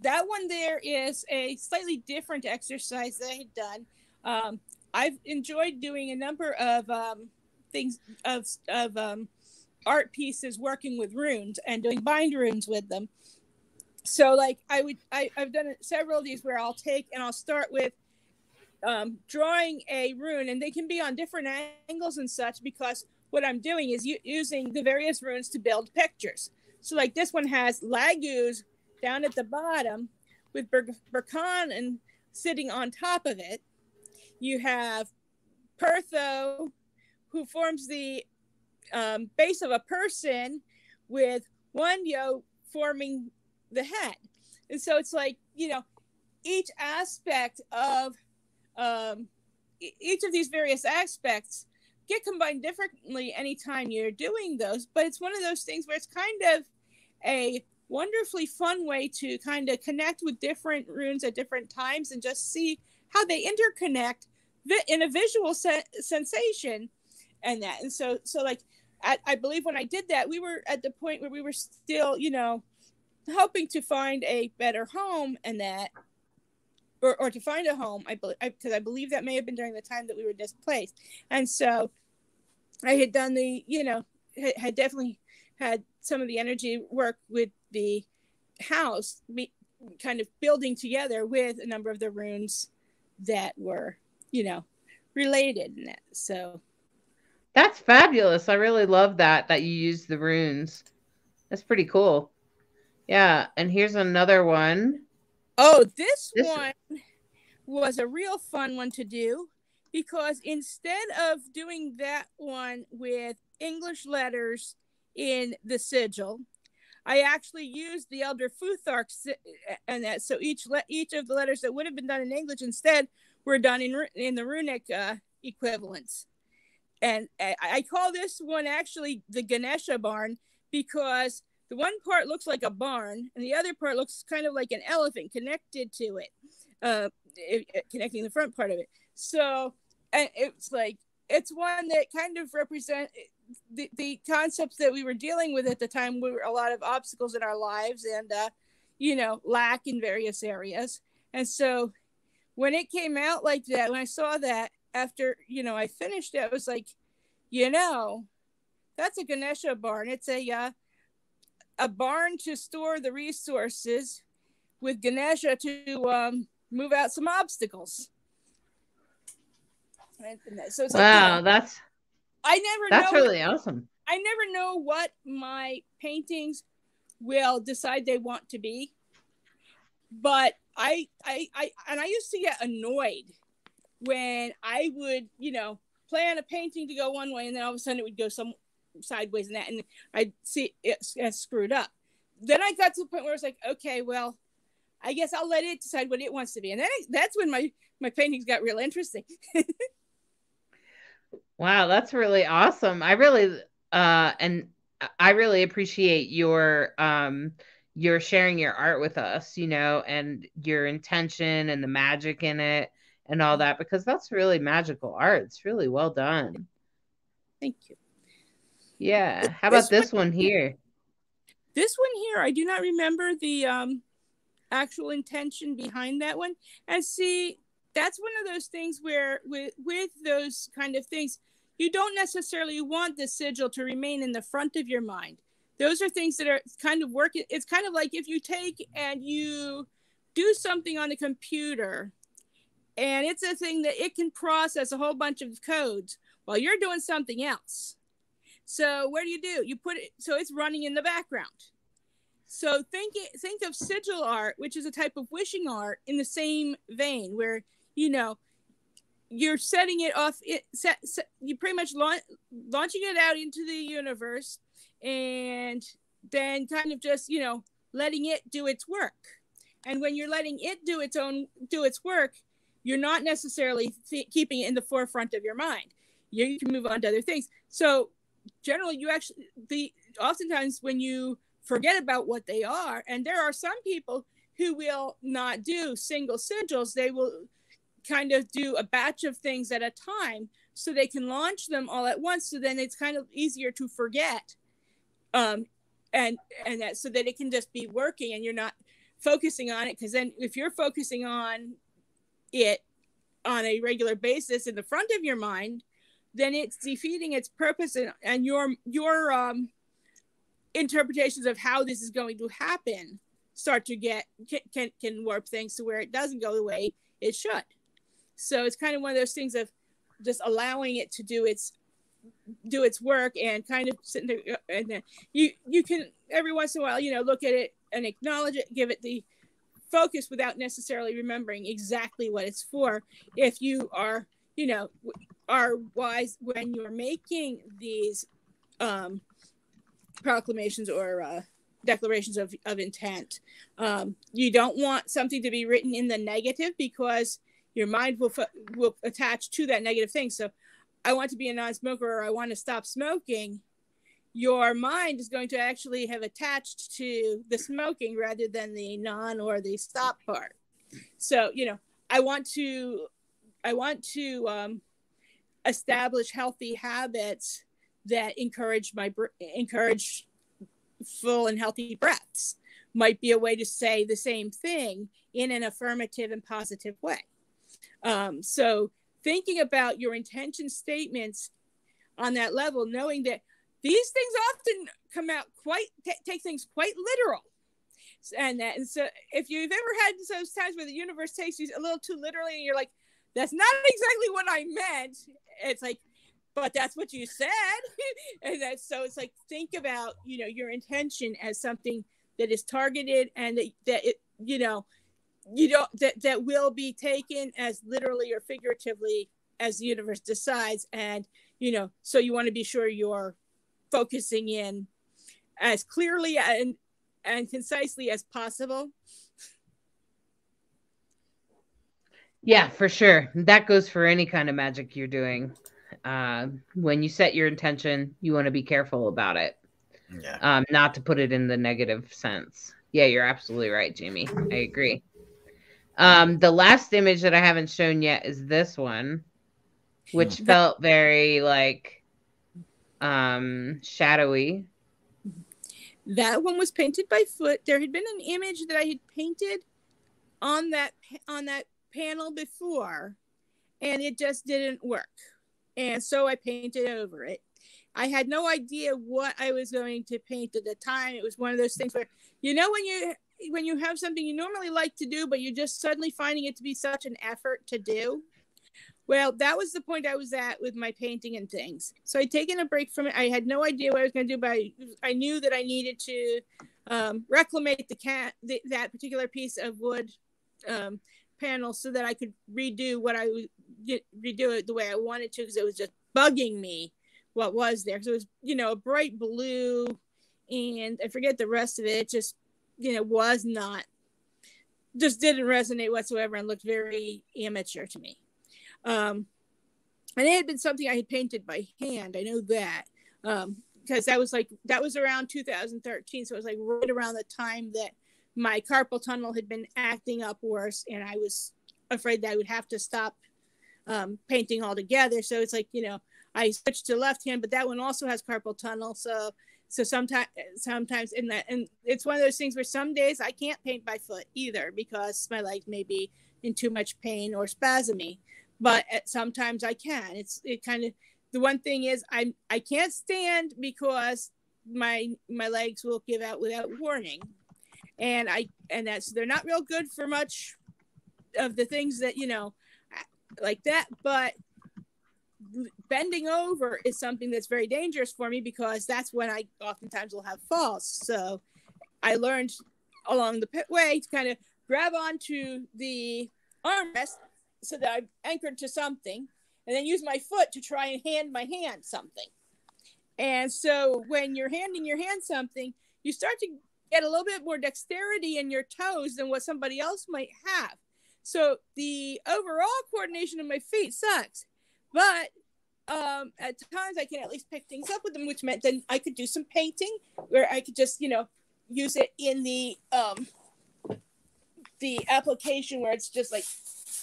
S4: That one there is a slightly different exercise that I had done. I've enjoyed doing a number of things of art pieces working with runes and doing bind runes with them. So like I've done several of these where I'll start with drawing a rune, and they can be on different angles and such, because what I'm doing is using the various runes to build pictures. So like this one has Laguz down at the bottom with Berkan and sitting on top of it. You have Pertho, who forms the base of a person, with Wanyo forming the head. And so it's like, each aspect of each of these various aspects get combined differently anytime you're doing those. But it's one of those things where it's kind of a wonderfully fun way to kind of connect with different runes at different times and just see how they interconnect in a visual sensation. And so like I believe when I did that, we were at the point where we were still
S5: hoping to find a better home, and that, or to find a home, because I believe that may have been during the time that we were displaced. And so I had done had definitely had some of the energy work with the house, kind of building together with a number of the runes that were, related in that. So
S4: That's fabulous. I really love that you use the runes. That's pretty cool. Yeah, and here's another one.
S5: Oh, this one was a real fun one to do, because instead of doing that one with English letters in the sigil, I actually used the Elder Futhark, and that, so each of the letters that would have been done in English instead were done in the runic equivalents. And I call this one actually the Ganesha barn, because the one part looks like a barn and the other part looks kind of like an elephant connected to it, connecting the front part of it. So, and it's one that kind of represents the concepts that we were dealing with at the time. We were a lot of obstacles in our lives, and lack in various areas. And so when it came out like that, when I saw that after I finished it, I was like, that's a Ganesha barn. It's a barn to store the resources, with Ganesha to move out some obstacles. So it's
S4: wow,
S5: that's
S4: really awesome.
S5: I never know what my paintings will decide they want to be, but I used to get annoyed when I would plan a painting to go one way, and then all of a sudden it would go some sideways and that, and I'd see it screwed up. Then I got to the point where I was like, okay, well, I guess I'll let it decide what it wants to be. And then that's when my paintings got real interesting.
S4: Wow, that's really awesome. I really appreciate your sharing your art with us, and your intention and the magic in it and all that, because that's really magical art. It's really well done.
S5: Thank you.
S4: Yeah. How about this one here?
S5: This one here, I do not remember the actual intention behind that one. And see, that's one of those things where with those kind of things, you don't necessarily want the sigil to remain in the front of your mind. Those are things that are kind of working. It's kind of like if you take and you do something on the computer, and it's a thing that it can process a whole bunch of codes while you're doing something else. So what do? You put it, so it's running in the background. So think of sigil art, which is a type of wishing art, in the same vein, where, you're setting it off, you pretty much launching it out into the universe, and then kind of just, letting it do its work. And when you're letting it do its work, you're not necessarily keeping it in the forefront of your mind. You can move on to other things. So generally, oftentimes when you forget about what they are, and there are some people who will not do single sigils, they will kind of do a batch of things at a time so they can launch them all at once. So then it's kind of easier to forget, and that, so that it can just be working and you're not focusing on it. Because then if you're focusing on it on a regular basis in the front of your mind, then it's defeating its purpose, and your interpretations of how this is going to happen start to can warp things to where it doesn't go the way it should. So it's kind of one of those things of just allowing it to do its work, and kind of sitting there, and then you can every once in a while, look at it and acknowledge it, give it the focus without necessarily remembering exactly what it's for. If you are wise when you're making these proclamations or declarations of intent, you don't want something to be written in the negative, because your mind will attach to that negative thing. So I want to be a non-smoker, or I want to stop smoking. Your mind is going to actually have attached to the smoking rather than the non or the stop part. So, I want to establish healthy habits that encourage full and healthy breaths, might be a way to say the same thing in an affirmative and positive way. So thinking about your intention statements on that level, knowing that these things often come out take things quite literal. And so if you've ever had those times where the universe takes you a little too literally and you're like, that's not exactly what I meant. It's like, but that's what you said. And so it's like, think about, your intention as something that is targeted and that will be taken as literally or figuratively as the universe decides. And, so you want to be sure you're focusing in as clearly and concisely as possible.
S4: Yeah, for sure. That goes for any kind of magic you're doing. When you set your intention, you want to be careful about it.
S2: Yeah.
S4: Not to put it in the negative sense. Yeah, you're absolutely right, Jamie. I agree. The last image that I haven't shown yet is this one, which felt very like shadowy.
S5: That one was painted by foot. There had been an image that I had painted on that panel before, and it just didn't work. And so I painted over it. I had no idea what I was going to paint at the time. It was one of those things where, when you have something you normally like to do, but you're just suddenly finding it to be such an effort to do. Well, that was the point I was at with my painting and things. So I'd taken a break from it. I had no idea what I was going to do, but I knew that I needed to reclimate that particular piece of wood panel so that I could redo it the way I wanted to, because it was just bugging me what was there. So it was, a bright blue, and I forget the rest of it. It just, just didn't resonate whatsoever and looked very amateur to me. And it had been something I had painted by hand. I know that, because that was around 2013. So it was like right around the time that my carpal tunnel had been acting up worse, and I was afraid that I would have to stop painting altogether. So it's like, I switched to left hand, but that one also has carpal tunnel. So sometimes and it's one of those things where some days I can't paint by foot either because my legs may be in too much pain or spasmy, but sometimes I can. The one thing is I can't stand because my legs will give out without warning. And they're not real good for much of the things that, like that, but bending over is something that's very dangerous for me because that's when I oftentimes will have falls. So I learned along the way to kind of grab onto the armrest so that I'm anchored to something, and then use my foot to try and hand my hand something. And so when you're handing your hand something, you start to get a little bit more dexterity in your toes than what somebody else might have. So the overall coordination of my feet sucks, but at times I can at least pick things up with them, which meant then I could do some painting where I could just, use it in the application where it's just like,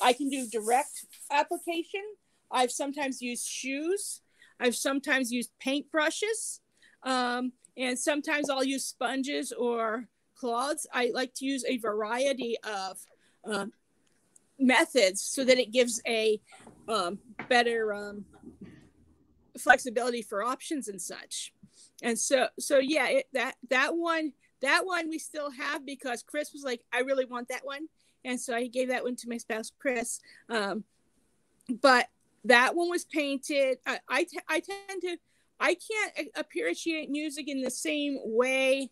S5: I can do direct application. I've sometimes used shoes. I've sometimes used paint brushes. And sometimes I'll use sponges or cloths. I like to use a variety of methods so that it gives a better flexibility for options and such. And so yeah, that one we still have because Chris was like, I really want that one. And so I gave that one to my spouse, Chris. But that one was painted. I can't appreciate music in the same way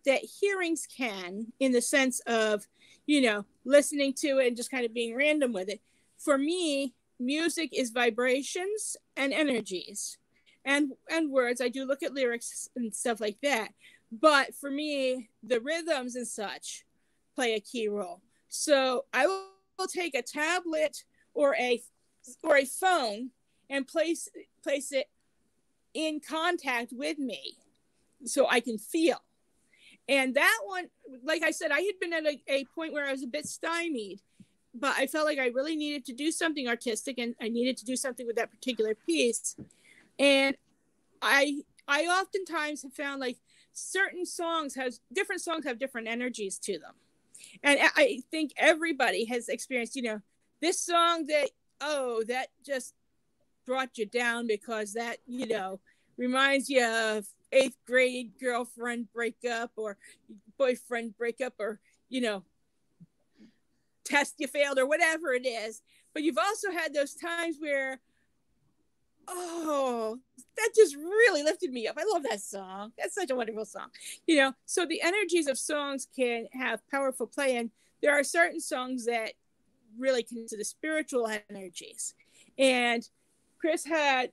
S5: that hearings can, in the sense of, listening to it and just kind of being random with it. For me, music is vibrations and energies and words. I do look at lyrics and stuff like that. But for me, the rhythms and such play a key role. So I will take a tablet or a phone and place it in contact with me so I can feel. And that one, like I said, I had been at a point where I was a bit stymied, but I felt like I really needed to do something artistic and I needed to do something with that particular piece. And I oftentimes have found like certain songs different energies to them. And I think everybody has experienced, this song that just brought you down because that, reminds you of 8th grade girlfriend breakup or boyfriend breakup or, test you failed or whatever it is. But you've also had those times where, oh, that just really lifted me up. I love that song. That's such a wonderful song. So the energies of songs can have powerful play. And there are certain songs that really connect to the spiritual energies. And Chris had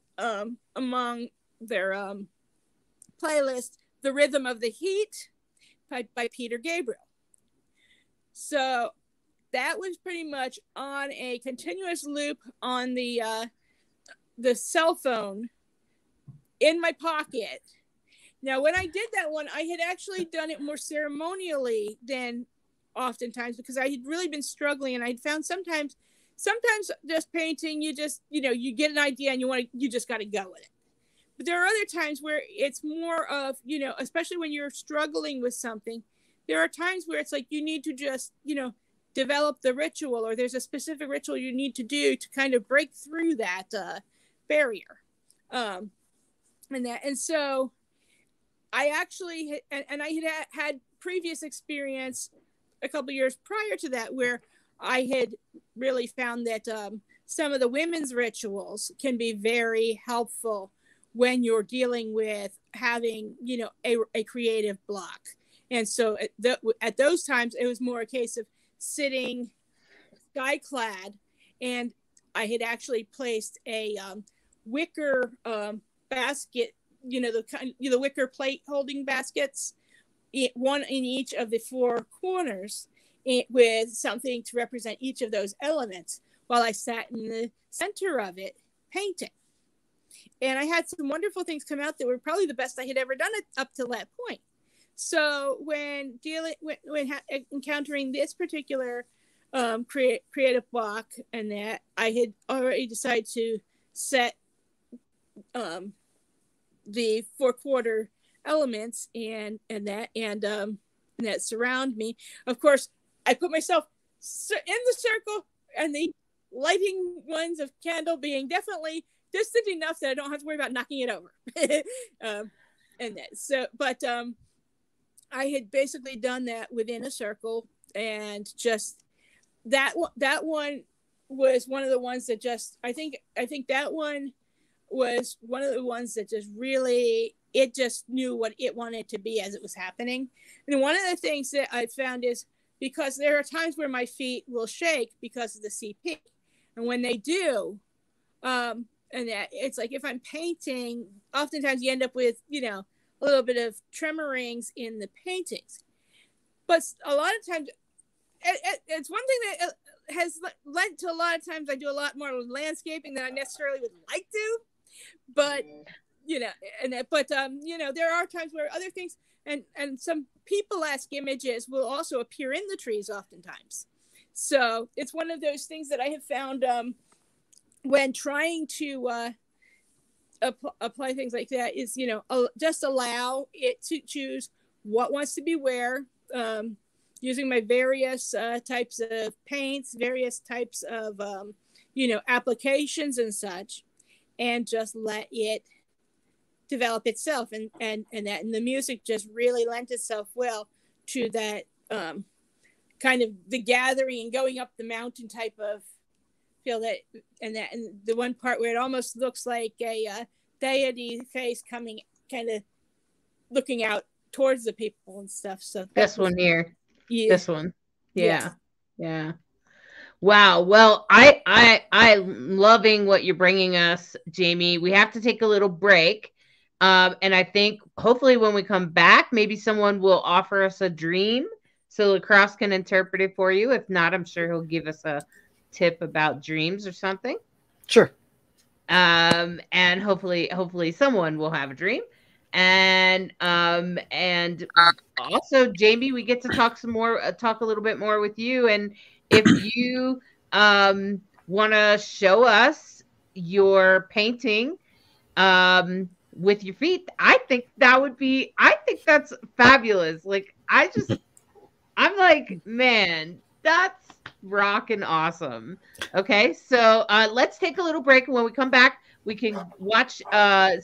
S5: among their playlist, The Rhythm of the Heat by Peter Gabriel. So that was pretty much on a continuous loop on the cell phone in my pocket. Now, when I did that one, I had actually done it more ceremonially than oftentimes because I had really been struggling, and I'd found sometimes just painting, you just, you get an idea and you just got to go with it. But there are other times where it's more of, especially when you're struggling with something, there are times where it's like you need to just, develop the ritual, or there's a specific ritual you need to do to kind of break through that barrier. And so I actually, and I had previous experience a couple years prior to that where I had really found that some of the women's rituals can be very helpful when you're dealing with having, a creative block. And so at those times, it was more a case of sitting sky clad, and I had actually placed a wicker basket, the wicker plate holding baskets, one in each of the 4 corners, with something to represent each of those elements, while I sat in the center of it painting. And I had some wonderful things come out that were probably the best I had ever done up to that point. So when encountering this particular creative block, and that I had already decided to set the 4-quarter elements and that surround me. Of course, I put myself in the circle, and the lighting ones of candle being definitely distant enough that I don't have to worry about knocking it over. I had basically done that within a circle, and just that one was one of the ones that just, I think that one was one of the ones that just really, it just knew what it wanted to be as it was happening. And one of the things that I found is, because there are times where my feet will shake because of the CP. And when they do, and that, it's like if I'm painting, oftentimes you end up with, a little bit of tremorings in the paintings. But a lot of times, it's one thing that has led to a lot of times I do a lot more landscaping than I necessarily would like to. But, there are times where other things, and some people-esque images will also appear in the trees oftentimes. So it's one of those things that I have found when trying to apply things like that is, just allow it to choose what wants to be where, using my various types of paints, various types of, applications and such, and just let it develop itself. And the music just really lent itself well to that kind of the gathering and going up the mountain type of feel, and the one part where it almost looks like a deity face coming, kind of looking out towards the people and stuff. So
S4: this one here, this one,
S5: yeah.
S4: Wow. Well, I'm loving what you're bringing us, Jamie. We have to take a little break. And I think hopefully when we come back, maybe someone will offer us a dream so Lacrosse can interpret it for you. If not, I'm sure he'll give us a tip about dreams or something.
S3: Sure.
S4: And hopefully someone will have a dream. And also, Jamie, we get to talk a little bit more with you. And if you want to show us your painting, with your feet. I think that's fabulous. Like, I'm like, man, that's rockin' awesome. Okay, so let's take a little break. And when we come back, we can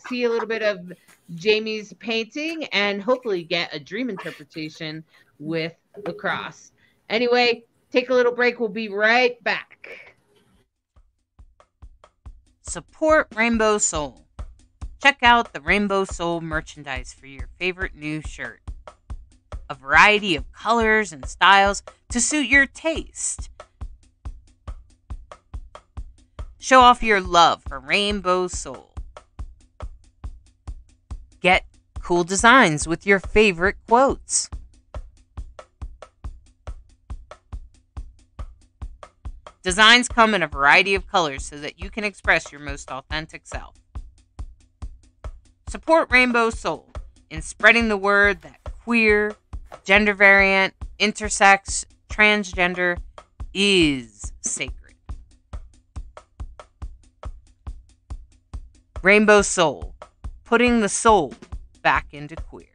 S4: see a little bit of Jamie's painting and hopefully get a dream interpretation with the cross. Anyway, take a little break. We'll be right back.
S1: Support Rainbow Soul. Check out the Rainbow Soul merchandise for your favorite new shirt. A variety of colors and styles to suit your taste. Show off your love for Rainbow Soul. Get cool designs with your favorite quotes. Designs come in a variety of colors so that you can express your most authentic self. Support Rainbow Soul in spreading the word that queer, gender variant, intersex, transgender is sacred. Rainbow Soul, putting the soul back into queer.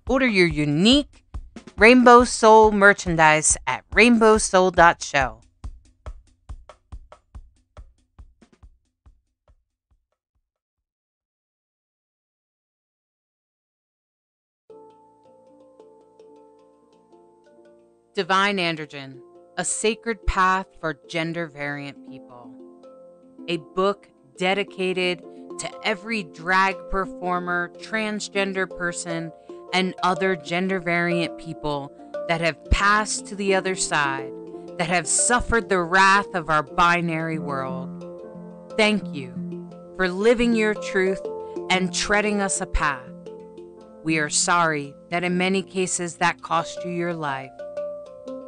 S1: Order your unique Rainbow Soul merchandise at rainbowsoul.show. Divine Androgen, a sacred path for gender variant people. A book dedicated to every drag performer, transgender person, and other gender variant people that have passed to the other side, that have suffered the wrath of our binary world. Thank you for living your truth and treading us a path. We are sorry that in many cases that cost you your life.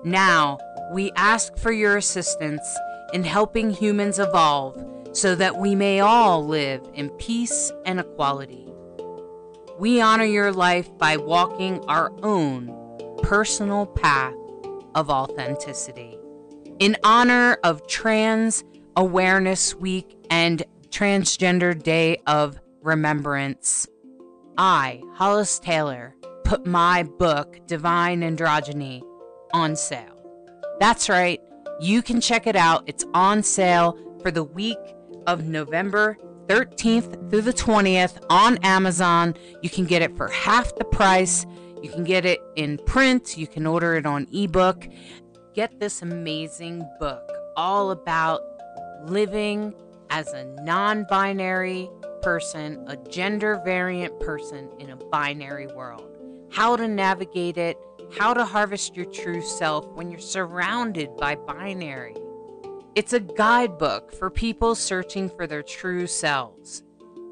S1: Now, we ask for your assistance in helping humans evolve so that we may all live in peace and equality. We honor your life by walking our own personal path of authenticity. In honor of Trans Awareness Week and Transgender Day of Remembrance, I, Hollis Taylor, put my book, Divine Androgyny, on sale. That's right, you can check it out. It's on sale for the week of November 13th through the 20th on Amazon. You can get it for half the price. You can get it in print. You can order it on ebook. Get this amazing book all about living as a non-binary person, a gender variant person in a binary world. How to navigate it, how to harvest your true self when you're surrounded by binary. It's a guidebook for people searching for their true selves.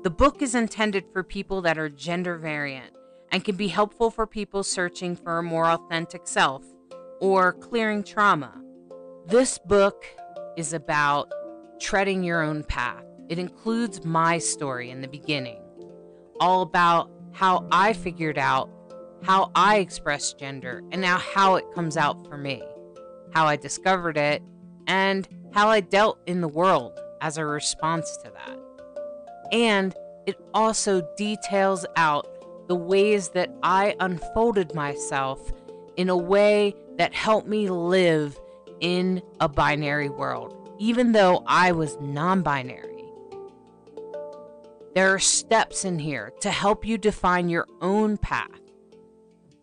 S1: The book is intended for people that are gender variant and can be helpful for people searching for a more authentic self or clearing trauma. This book is about treading your own path. It includes my story in the beginning, all about how I figured out how I express gender and now how it comes out for me, how I discovered it, and how I dealt in the world as a response to that. And it also details out the ways that I unfolded myself in a way that helped me live in a binary world, even though I was non-binary. There are steps in here to help you define your own path.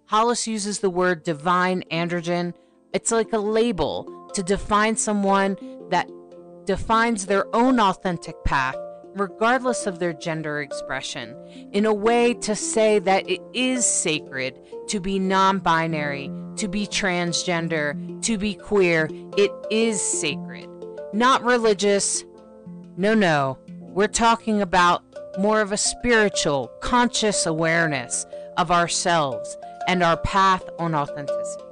S1: Hollis uses the word divine androgen. It's like a label to define someone that defines their own authentic path, regardless of their gender expression, in a way to say that it is sacred to be non-binary, to be transgender, to be queer. It is sacred. Not religious. No. We're talking about more of a spiritual, conscious awareness of ourselves and our path on authenticity.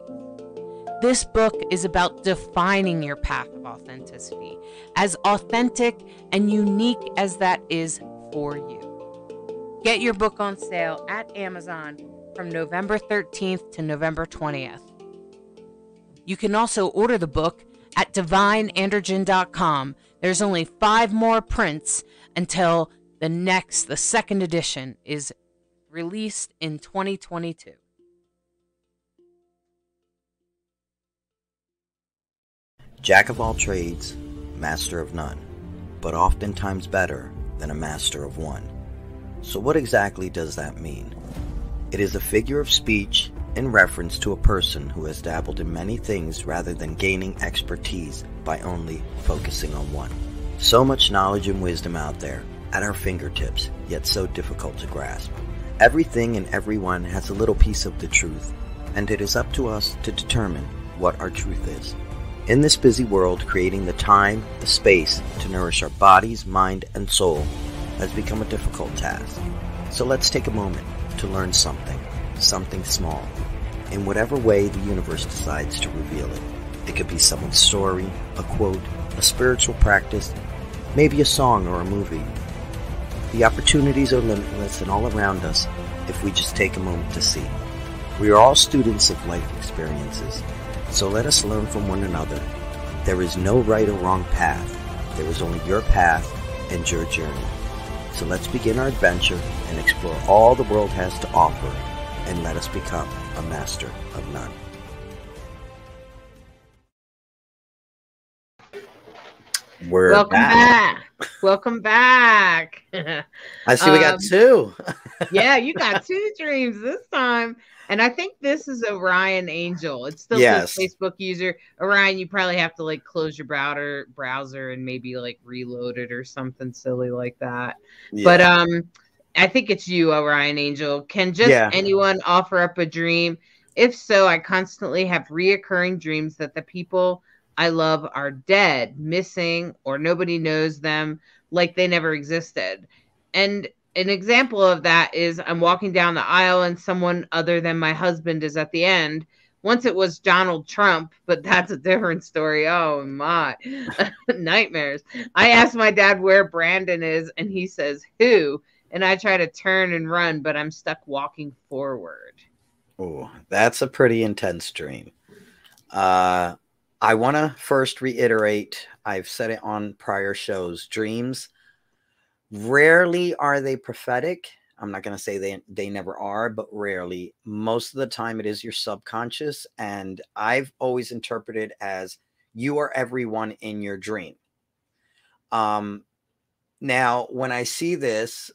S1: This book is about defining your path of authenticity, as authentic and unique as that is for you. Get your book on sale at Amazon from November 13th to November 20th. You can also order the book at divineandrogen.com.
S4: There's only 5 more prints until the second edition is released in 2022.
S2: Jack of all trades, master of none, but oftentimes better than a master of one. So what exactly does that mean? It is a figure of speech in reference to a person who has dabbled in many things rather than gaining expertise by only focusing on one. So much knowledge and wisdom out there at our fingertips, yet so difficult to grasp. Everything and everyone has a little piece of the truth, and it is up to us to determine what our truth is. In this busy world, creating the time, the space to nourish our bodies, mind, and soul has become a difficult task. So let's take a moment to learn something small, in whatever way the universe decides to reveal it. It could be someone's story, a quote, a spiritual practice, maybe a song or a movie. The opportunities are limitless and all around us if we just take a moment to see. We are all students of life experiences, so let us learn from one another. There is no right or wrong path. There is only your path and your journey. So let's begin our adventure and explore all the world has to offer, and let us become a master of none.
S4: Welcome back. Welcome back.
S2: I see we got 2.
S4: Yeah, you got 2 dreams this time. And I think this is Orion Angel. It still
S2: Yes.
S4: says Facebook user. Orion, you probably have to like close your browser and maybe like reload it or something silly like that.
S2: Yeah.
S4: But I think it's you, Orion Angel. Can just anyone offer up a dream? If so, I constantly have reoccurring dreams that the people I love are dead, missing, or nobody knows them, like they never existed. And an example of that is I'm walking down the aisle and someone other than my husband is at the end. Once it was Donald Trump, but that's a different story. Oh my nightmares. I asked my dad where Brandon is and he says, who? And I try to turn and run, but I'm stuck walking forward.
S2: Oh, that's a pretty intense dream. I want to first reiterate, I've said it on prior shows, dreams, rarely are they prophetic. I'm not going to say they never are, but rarely. Most of the time it is your subconscious. And I've always interpreted as you are everyone in your dream. Now, when I see this,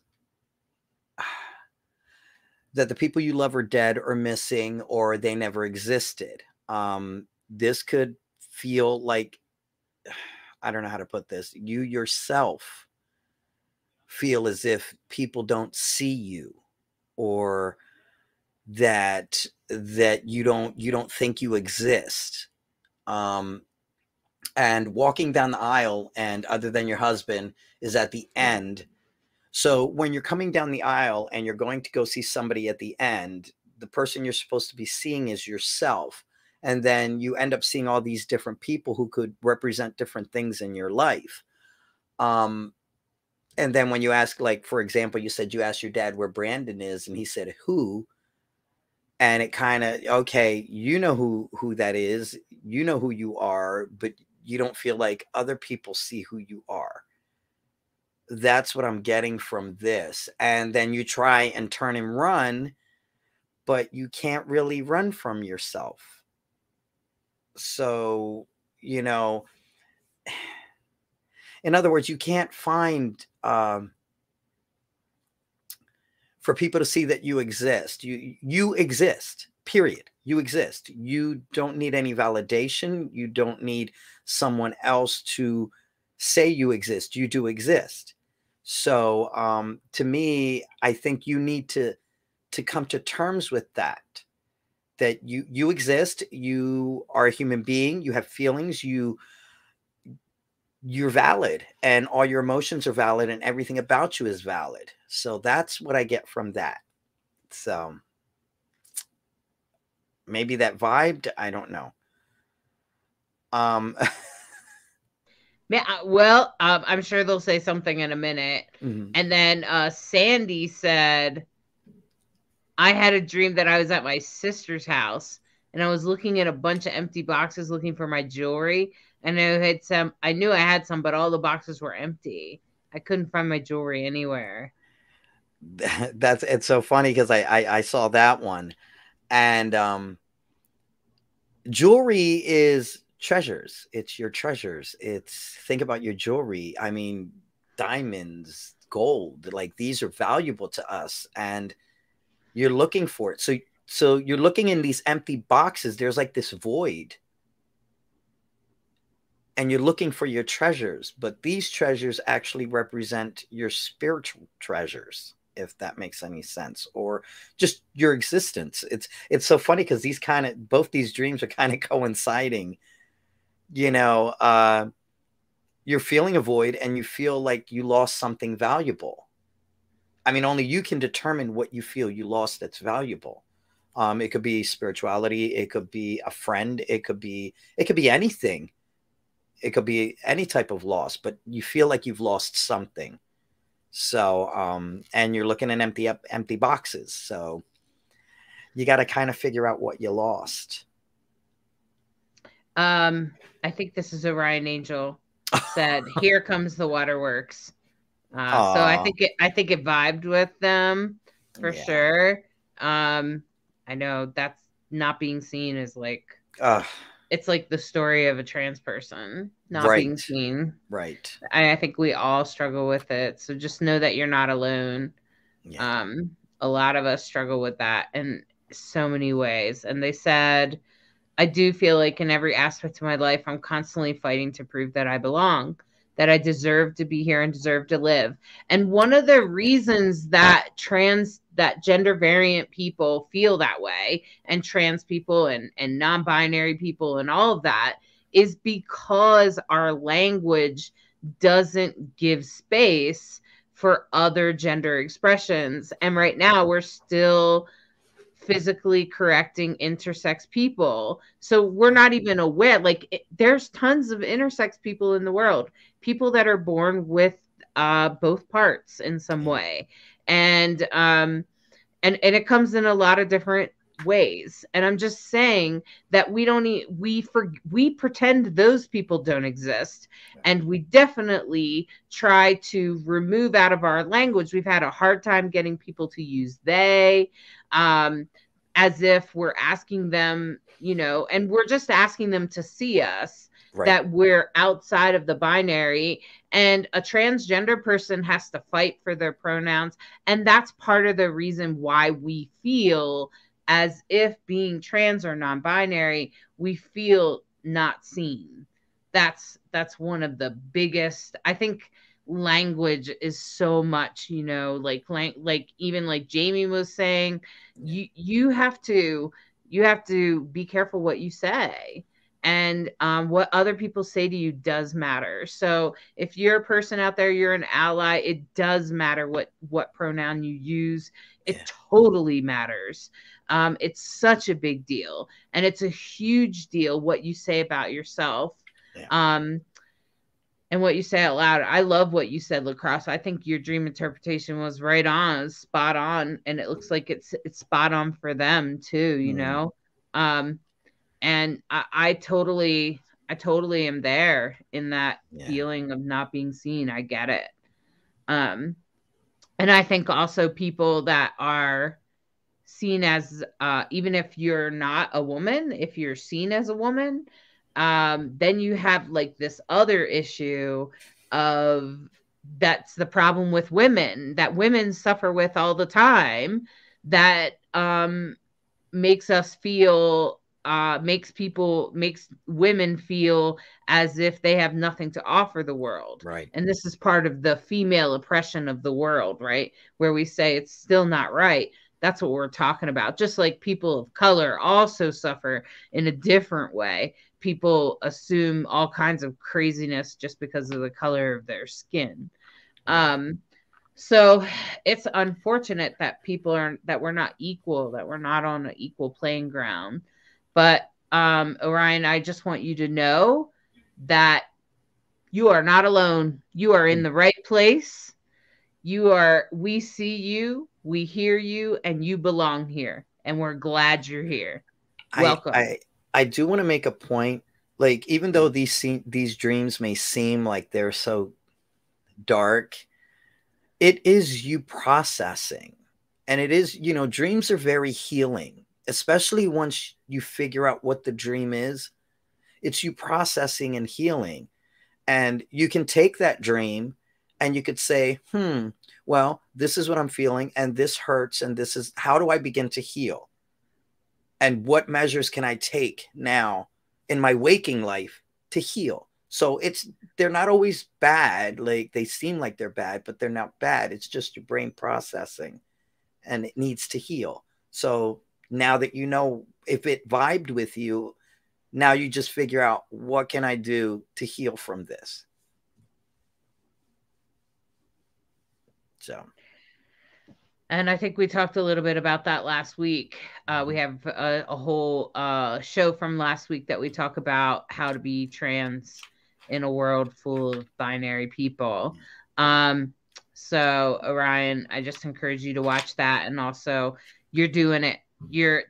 S2: that the people you love are dead or missing, or they never existed. This could feel like, I don't know how to put this. You yourself feel as if people don't see you, or that you don't think you exist. And walking down the aisle, and other than your husband is at the end. So when you're coming down the aisle and you're going to go see somebody at the end, the person you're supposed to be seeing is yourself. And then you end up seeing all these different people who could represent different things in your life. And then when you ask, like, for example, you said you asked your dad where Brandon is, and he said, who? And it kind of, okay, you know who that is. You know who you are, but you don't feel like other people see who you are. That's what I'm getting from this. And then you try and turn and run, but you can't really run from yourself. So, you know, in other words, you can't find, for people to see that you exist. You exist, period. You exist. You don't need any validation. You don't need someone else to say you exist. You do exist. So to me, I think you need to come to terms with that you exist. You are a human being. You have feelings. You're valid, and all your emotions are valid, and everything about you is valid. So that's what I get from that. So maybe that vibed. I don't know.
S4: Well, I'm sure they'll say something in a minute. Mm-hmm. And then Sandy said, I had a dream that I was at my sister's house and I was looking at a bunch of empty boxes looking for my jewelry. And I knew I had some, but all the boxes were empty. I couldn't find my jewelry anywhere.
S2: It's so funny because I saw that one, and jewelry is treasures. It's your treasures. Think about your jewelry. I mean, diamonds, gold, like these are valuable to us, and you're looking for it. So you're looking in these empty boxes. There's like this void, and you're looking for your treasures, but these treasures actually represent your spiritual treasures, if that makes any sense, or just your existence. It's so funny because both these dreams are kind of coinciding. You're feeling a void and you feel like you lost something valuable. I mean, only you can determine what you feel you lost that's valuable. It could be spirituality. It could be a friend. It could be anything. It could be any type of loss, but you feel like you've lost something. So, and you're looking in empty boxes. So you got to kind of figure out what you lost.
S4: I think this is Orion Angel said, "Here comes the waterworks." So I think it vibed with them for sure. I know that's not being seen as like, it's like the story of a trans person not being seen.
S2: Right.
S4: I think we all struggle with it. So just know that you're not alone.
S2: Yeah.
S4: A lot of us struggle with that in so many ways. And they said, I do feel like in every aspect of my life, I'm constantly fighting to prove that I belong, that I deserve to be here and deserve to live. And one of the reasons that gender variant people feel that way, and trans people and non-binary people and all of that, is because our language doesn't give space for other gender expressions. And right now we're still physically correcting intersex people. So we're not even aware, there's tons of intersex people in the world, people that are born with both parts in some way. And it comes in a lot of different ways. And I'm just saying that we pretend those people don't exist. And we definitely try to remove out of our language. We've had a hard time getting people to use they, as if we're asking them, and we're just asking them to see us, that we're outside of the binary. And a transgender person has to fight for their pronouns. And that's part of the reason why we feel as if being trans or non-binary, we feel not seen. That's one of the biggest, I think. Language is so much, even like Jamie was saying, you have to be careful what you say, and what other people say to you does matter. So if you're a person out there, you're an ally, it does matter what pronoun you use. It totally matters. It's such a big deal, and it's a huge deal what you say about yourself. And what you say out loud. I love what you said, LaCrosse. I think your dream interpretation was right on, spot on. And it looks like it's spot on for them too, and I totally am there in that feeling of not being seen. I get it. And I think also people that are seen as, even if you're not a woman, if you're seen as a woman, then you have like this other issue of, that's the problem with women, that women suffer with all the time, that makes us feel, makes women feel as if they have nothing to offer the world.
S2: Right.
S4: And this is part of the female oppression of the world, right? Where we say it's still not right. That's what we're talking about. Just like people of color also suffer in a different way. People assume all kinds of craziness just because of the color of their skin. So it's unfortunate that that we're not equal, that we're not on an equal playing ground. But Orion, I just want you to know that you are not alone. You are in the right place. We see you, we hear you, and you belong here. And we're glad you're here. Welcome.
S2: I do want to make a point. Like, even though these dreams may seem like they're so dark, it is you processing. And it is, you know, dreams are very healing, especially once you figure out what the dream is. It's you processing and healing. And you can take that dream and you could say, well, this is what I'm feeling, and this hurts, and this is, how do I begin to heal? And what measures can I take now in my waking life to heal? So they're not always bad. Like, they seem like they're bad, but they're not bad. It's just your brain processing, and it needs to heal. So now that you know, if it vibed with you, now you just figure out, what can I do to heal from this? So.
S4: And I think we talked a little bit about that last week. We have a whole show from last week that we talk about how to be trans in a world full of binary people. So Orion, I just encourage you to watch that. And also, you're doing it.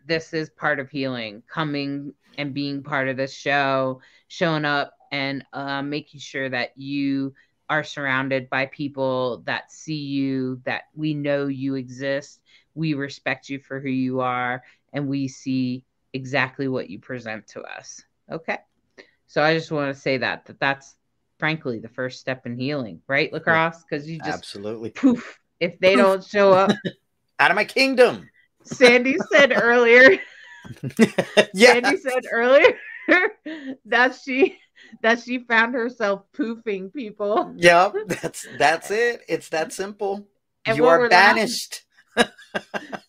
S4: This is part of healing, coming and being part of this show, showing up and making sure that you are surrounded by people that see you, that we know you exist, we respect you for who you are, and we see exactly what you present to us. Okay. So I just want to say that's frankly the first step in healing, right, Lacrosse? Because you just
S2: absolutely
S4: poof if they don't show up.
S2: Out of my kingdom.
S4: Sandy said earlier.
S2: Yeah.
S4: Sandy said earlier that she found herself poofing people.
S2: Yep, that's it. It's that simple.
S4: And
S2: you are banished.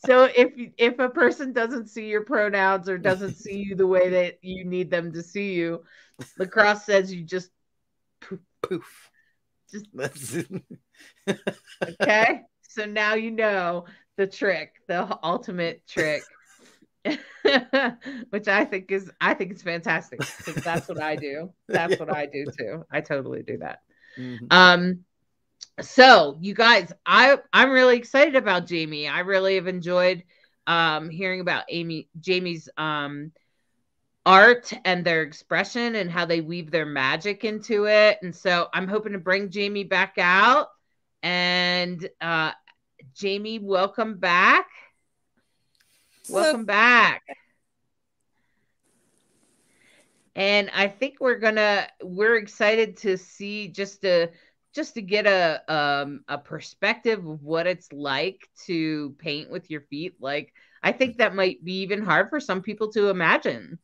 S4: So if a person doesn't see your pronouns or doesn't see you the way that you need them to see you, Lacrosse says you just poof. Just okay. So now you know the trick, the ultimate trick. Which I think is fantastic, because that's what I do. That's what I do too. I totally do that. Mm-hmm. So you guys, I'm really excited about Jamie. I really have enjoyed hearing about Jamie's art and their expression and how they weave their magic into it. And so I'm hoping to bring Jamie back out. And Jamie, welcome back. Welcome back. And I think we're excited to see, just to get a perspective of what it's like to paint with your feet. Like, I think that might be even hard for some people to imagine.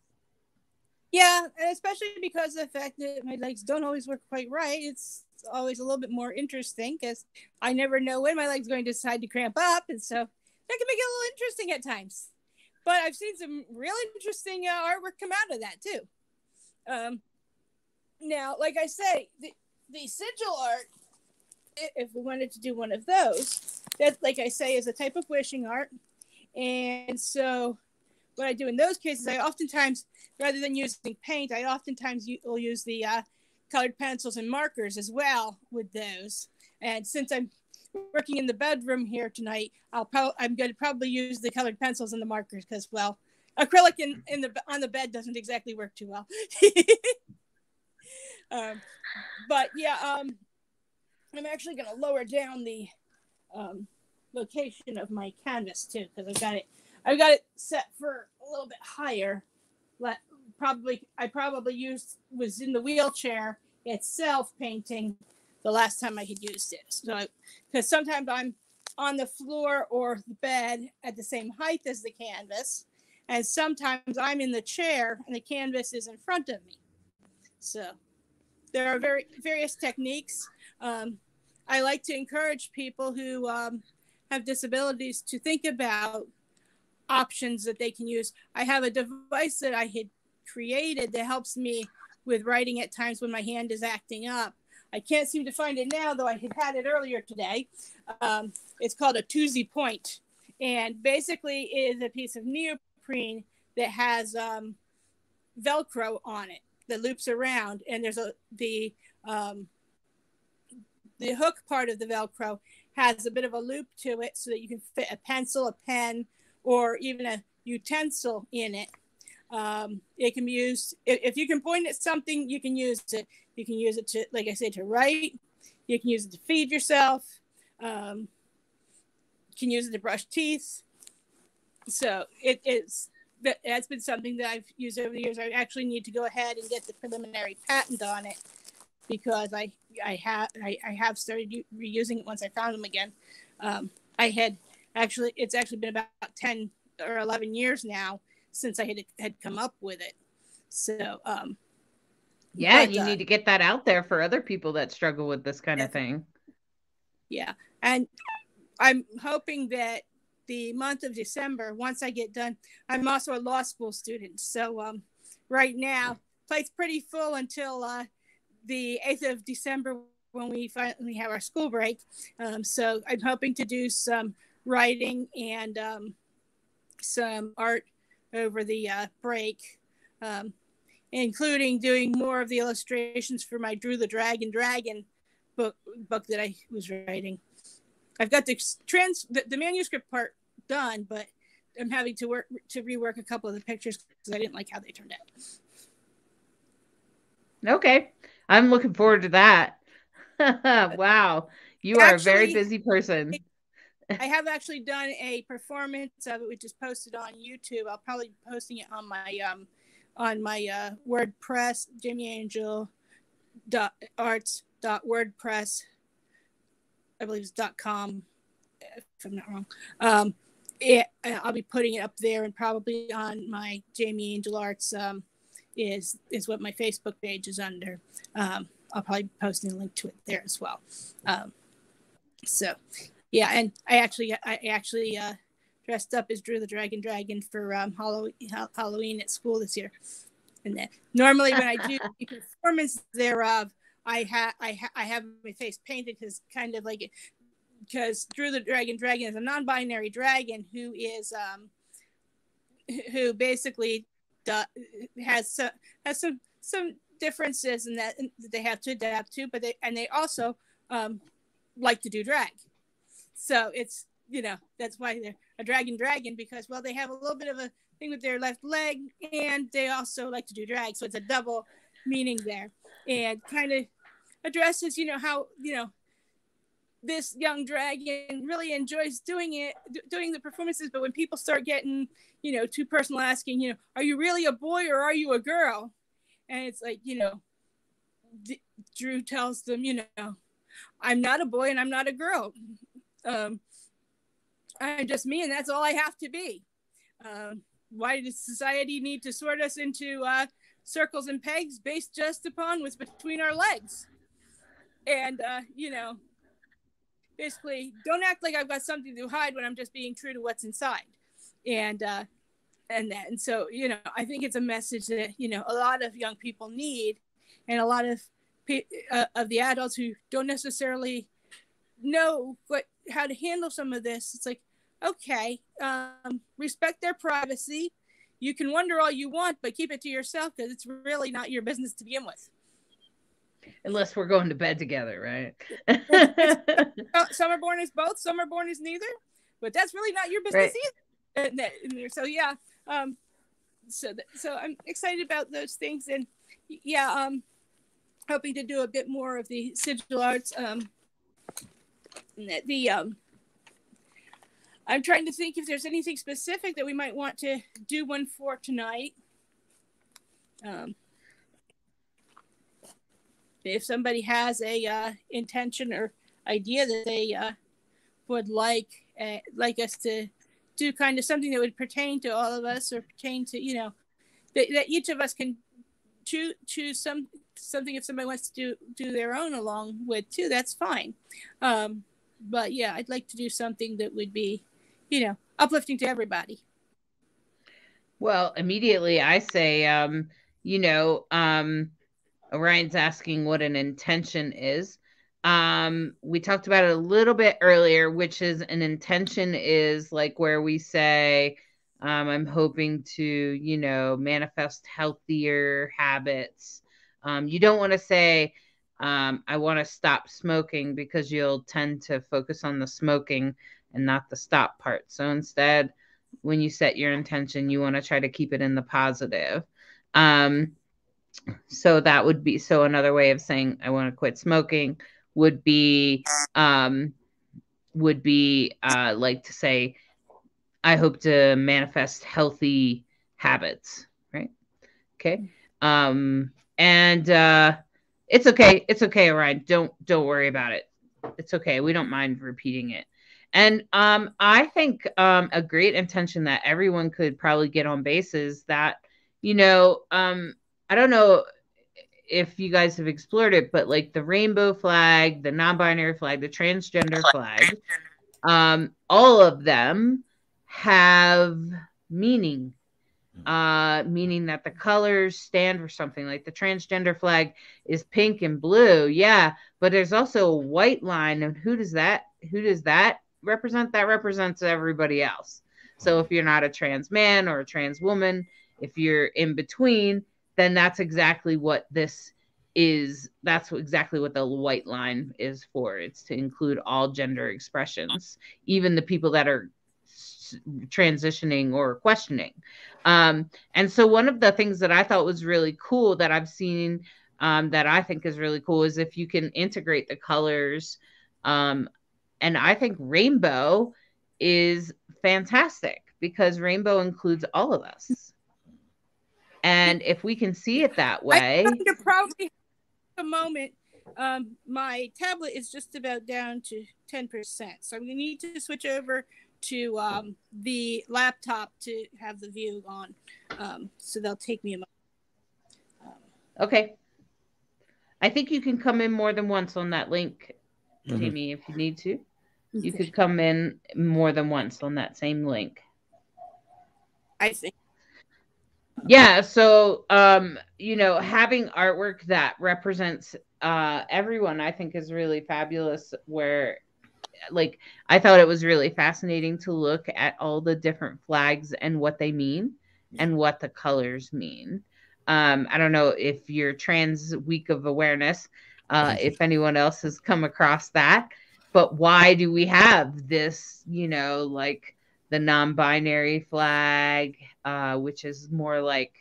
S5: Yeah, and especially because of the fact that my legs don't always work quite right. It's always a little bit more interesting because I never know when my leg's going to decide to cramp up, and so that can make it a little interesting at times. But I've seen some real interesting artwork come out of that too. Now, like I say, the sigil art, if we wanted to do one of those, that, like I say, is a type of wishing art. And so what I do in those cases, I oftentimes, rather than using paint, I oftentimes will use the colored pencils and markers as well with those. And since I'm working in the bedroom here tonight, I'm going to probably use the colored pencils and the markers, because, well, acrylic on the bed doesn't exactly work too well. But yeah, I'm actually going to lower down the location of my canvas too, because I've got it set for a little bit higher. I probably was in the wheelchair itself painting the last time I had used it. So, because sometimes I'm on the floor or the bed at the same height as the canvas, and sometimes I'm in the chair and the canvas is in front of me. So there are various techniques. I like to encourage people who have disabilities to think about options that they can use. I have a device that I had created that helps me with writing at times when my hand is acting up. I can't seem to find it now, though I had it earlier today. It's called a Tuesday Point, and basically it is a piece of neoprene that has Velcro on it that loops around, and there's the hook part of the Velcro has a bit of a loop to it so that you can fit a pencil, a pen, or even a utensil in it. It can be used, if you can point at something, you can use it. You can use it to, like I said, to write. You can use it to feed yourself. You can use it to brush teeth. So that's been something that I've used over the years. I actually need to go ahead and get the preliminary patent on it, because I have started reusing it once I found them again. It's actually been about 10 or 11 years now since I had come up with it. So
S4: yeah, you need to get that out there for other people that struggle with this kind of thing.
S5: Yeah, and I'm hoping that the month of December, once I get done, I'm also a law school student. So right now, plate's pretty full until the 8th of December, when we finally have our school break. So I'm hoping to do some writing and some art over the break, including doing more of the illustrations for my Dru the Draggin Dragon book that I was writing. I've got the manuscript part done, but I'm having to rework a couple of the pictures because I didn't like how they turned out.
S4: Okay, I'm looking forward to that. Wow, you are a very busy person.
S5: I have actually done a performance of it, which is posted on YouTube. I'll probably be posting it on my WordPress, jimmyangel.arts.wordpress, I believe it's .com, if I'm not wrong. I'll be putting it up there, and probably on my Jamie Angel Arts is what my Facebook page is under. I'll probably be posting a link to it there as well. So yeah, and I actually dressed up as Dru the Draggin Dragon for Halloween at school this year. And then normally when I do the performance thereof, I have my face painted, because Dru the Draggin Dragon is a non-binary dragon who basically has some differences in that they have to adapt to, but they also like to do drag. So it's, that's why they're a dragon, because, well, they have a little bit of a thing with their left leg, and they also like to do drag. So it's a double meaning there, and kind of addresses, how, this young dragon really enjoys doing the performances. But when people start getting, too personal, asking, are you really a boy or are you a girl? And it's like, Dru tells them, I'm not a boy and I'm not a girl. I'm just me, and that's all I have to be. Why does society need to sort us into circles and pegs based just upon what's between our legs? And, basically, don't act like I've got something to hide when I'm just being true to what's inside. And so, I think it's a message that, a lot of young people need, and a lot of the adults who don't necessarily know how to handle some of this. It's like, okay, respect their privacy. You can wonder all you want, but keep it to yourself, because it's really not your business to begin with.
S4: Unless we're going to bed together, right?
S5: Some are born as both, some are born as neither, but that's really not your business either. So yeah, so I'm excited about those things, and yeah, hoping to do a bit more of the Sigil arts. I'm trying to think if there's anything specific that we might want to do one for tonight. If somebody has a intention or idea that they would like us to do, kind of something that would pertain to all of us, or pertain to, that each of us can choose something. If somebody wants to do their own along with too, that's fine. But yeah, I'd like to do something that would be, uplifting to everybody.
S4: Well, immediately I say, Orion's asking what an intention is. We talked about it a little bit earlier, which is an intention is like where we say, I'm hoping to, manifest healthier habits. You don't want to say, I want to stop smoking, because you'll tend to focus on the smoking and not the stop part. So instead, when you set your intention, you want to try to keep it in the positive. So that would be, so another way of saying I want to quit smoking would be like to say, I hope to manifest healthy habits, right? Okay. And it's okay. It's okay, Orion. Don't worry about it. It's okay. We don't mind repeating it. And I think a great intention that everyone could probably get on base is that, you know, I don't know if you guys have explored it, but like the rainbow flag, the non-binary flag, the transgender flag, all of them have meaning. Meaning that the colors stand for something. Like the transgender flag is pink and blue, yeah, but there's also a white line, and who does that represent? That represents everybody else. So if you're not a trans man or a trans woman, if you're in between, then that's exactly what this is. That's exactly what the white line is for. It's to include all gender expressions, even the people that are transitioning or questioning. And so one of the things that I thought was really cool that I've seen that I think is really cool is if you can integrate the colors. And I think rainbow is fantastic because rainbow includes all of us. And if we can see it that way.
S5: I'm going to probably a moment. My tablet is just about down to 10%. So I'm going to need to switch over to the laptop to have the view on. So they'll take me a moment.
S4: Okay. I think you can come in more than once on that link, Jamie, if you need to. You could come in more than once on that same link.
S5: I think.
S4: Yeah, so you know, having artwork that represents everyone, I think is really fabulous. Where, like, I thought it was really fascinating to look at all the different flags and what they mean and what the colors mean. I don't know if your Trans Week of Awareness, if anyone else has come across that, but why do we have this, you know, like the non-binary flag, which is more like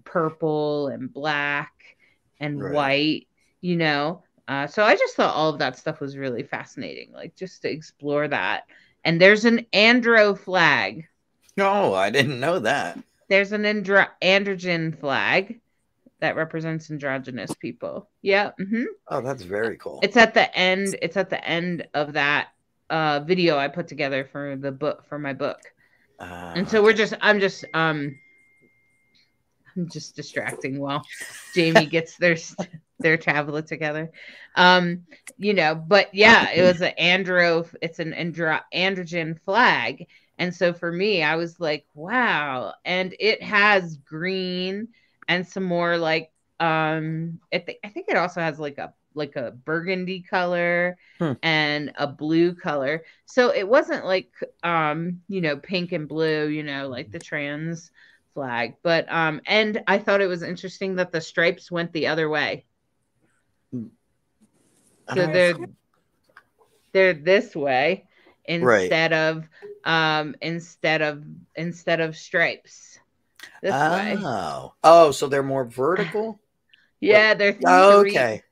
S4: purple and black and white, you know? So I just thought all of that stuff was really fascinating, like just to explore that. And there's an andro flag.
S2: No, I didn't know that.
S4: There's an androgen flag that represents androgynous people. Yeah.
S2: Oh, that's very cool.
S4: It's at the end. It's at the end of that video I put together for the book, for my book. And so I'm just distracting while Jamie gets their tablet together. You know, but yeah, it was an androgen flag. And so for me, I was like, wow. And it has green and some more like, I think it also has like a burgundy color and a blue color. So it wasn't like, you know, pink and blue, you know, like the trans flag. But, and I thought it was interesting that the stripes went the other way. So they're this way instead of stripes this way.
S2: Oh, so they're more vertical?
S4: Yeah, they're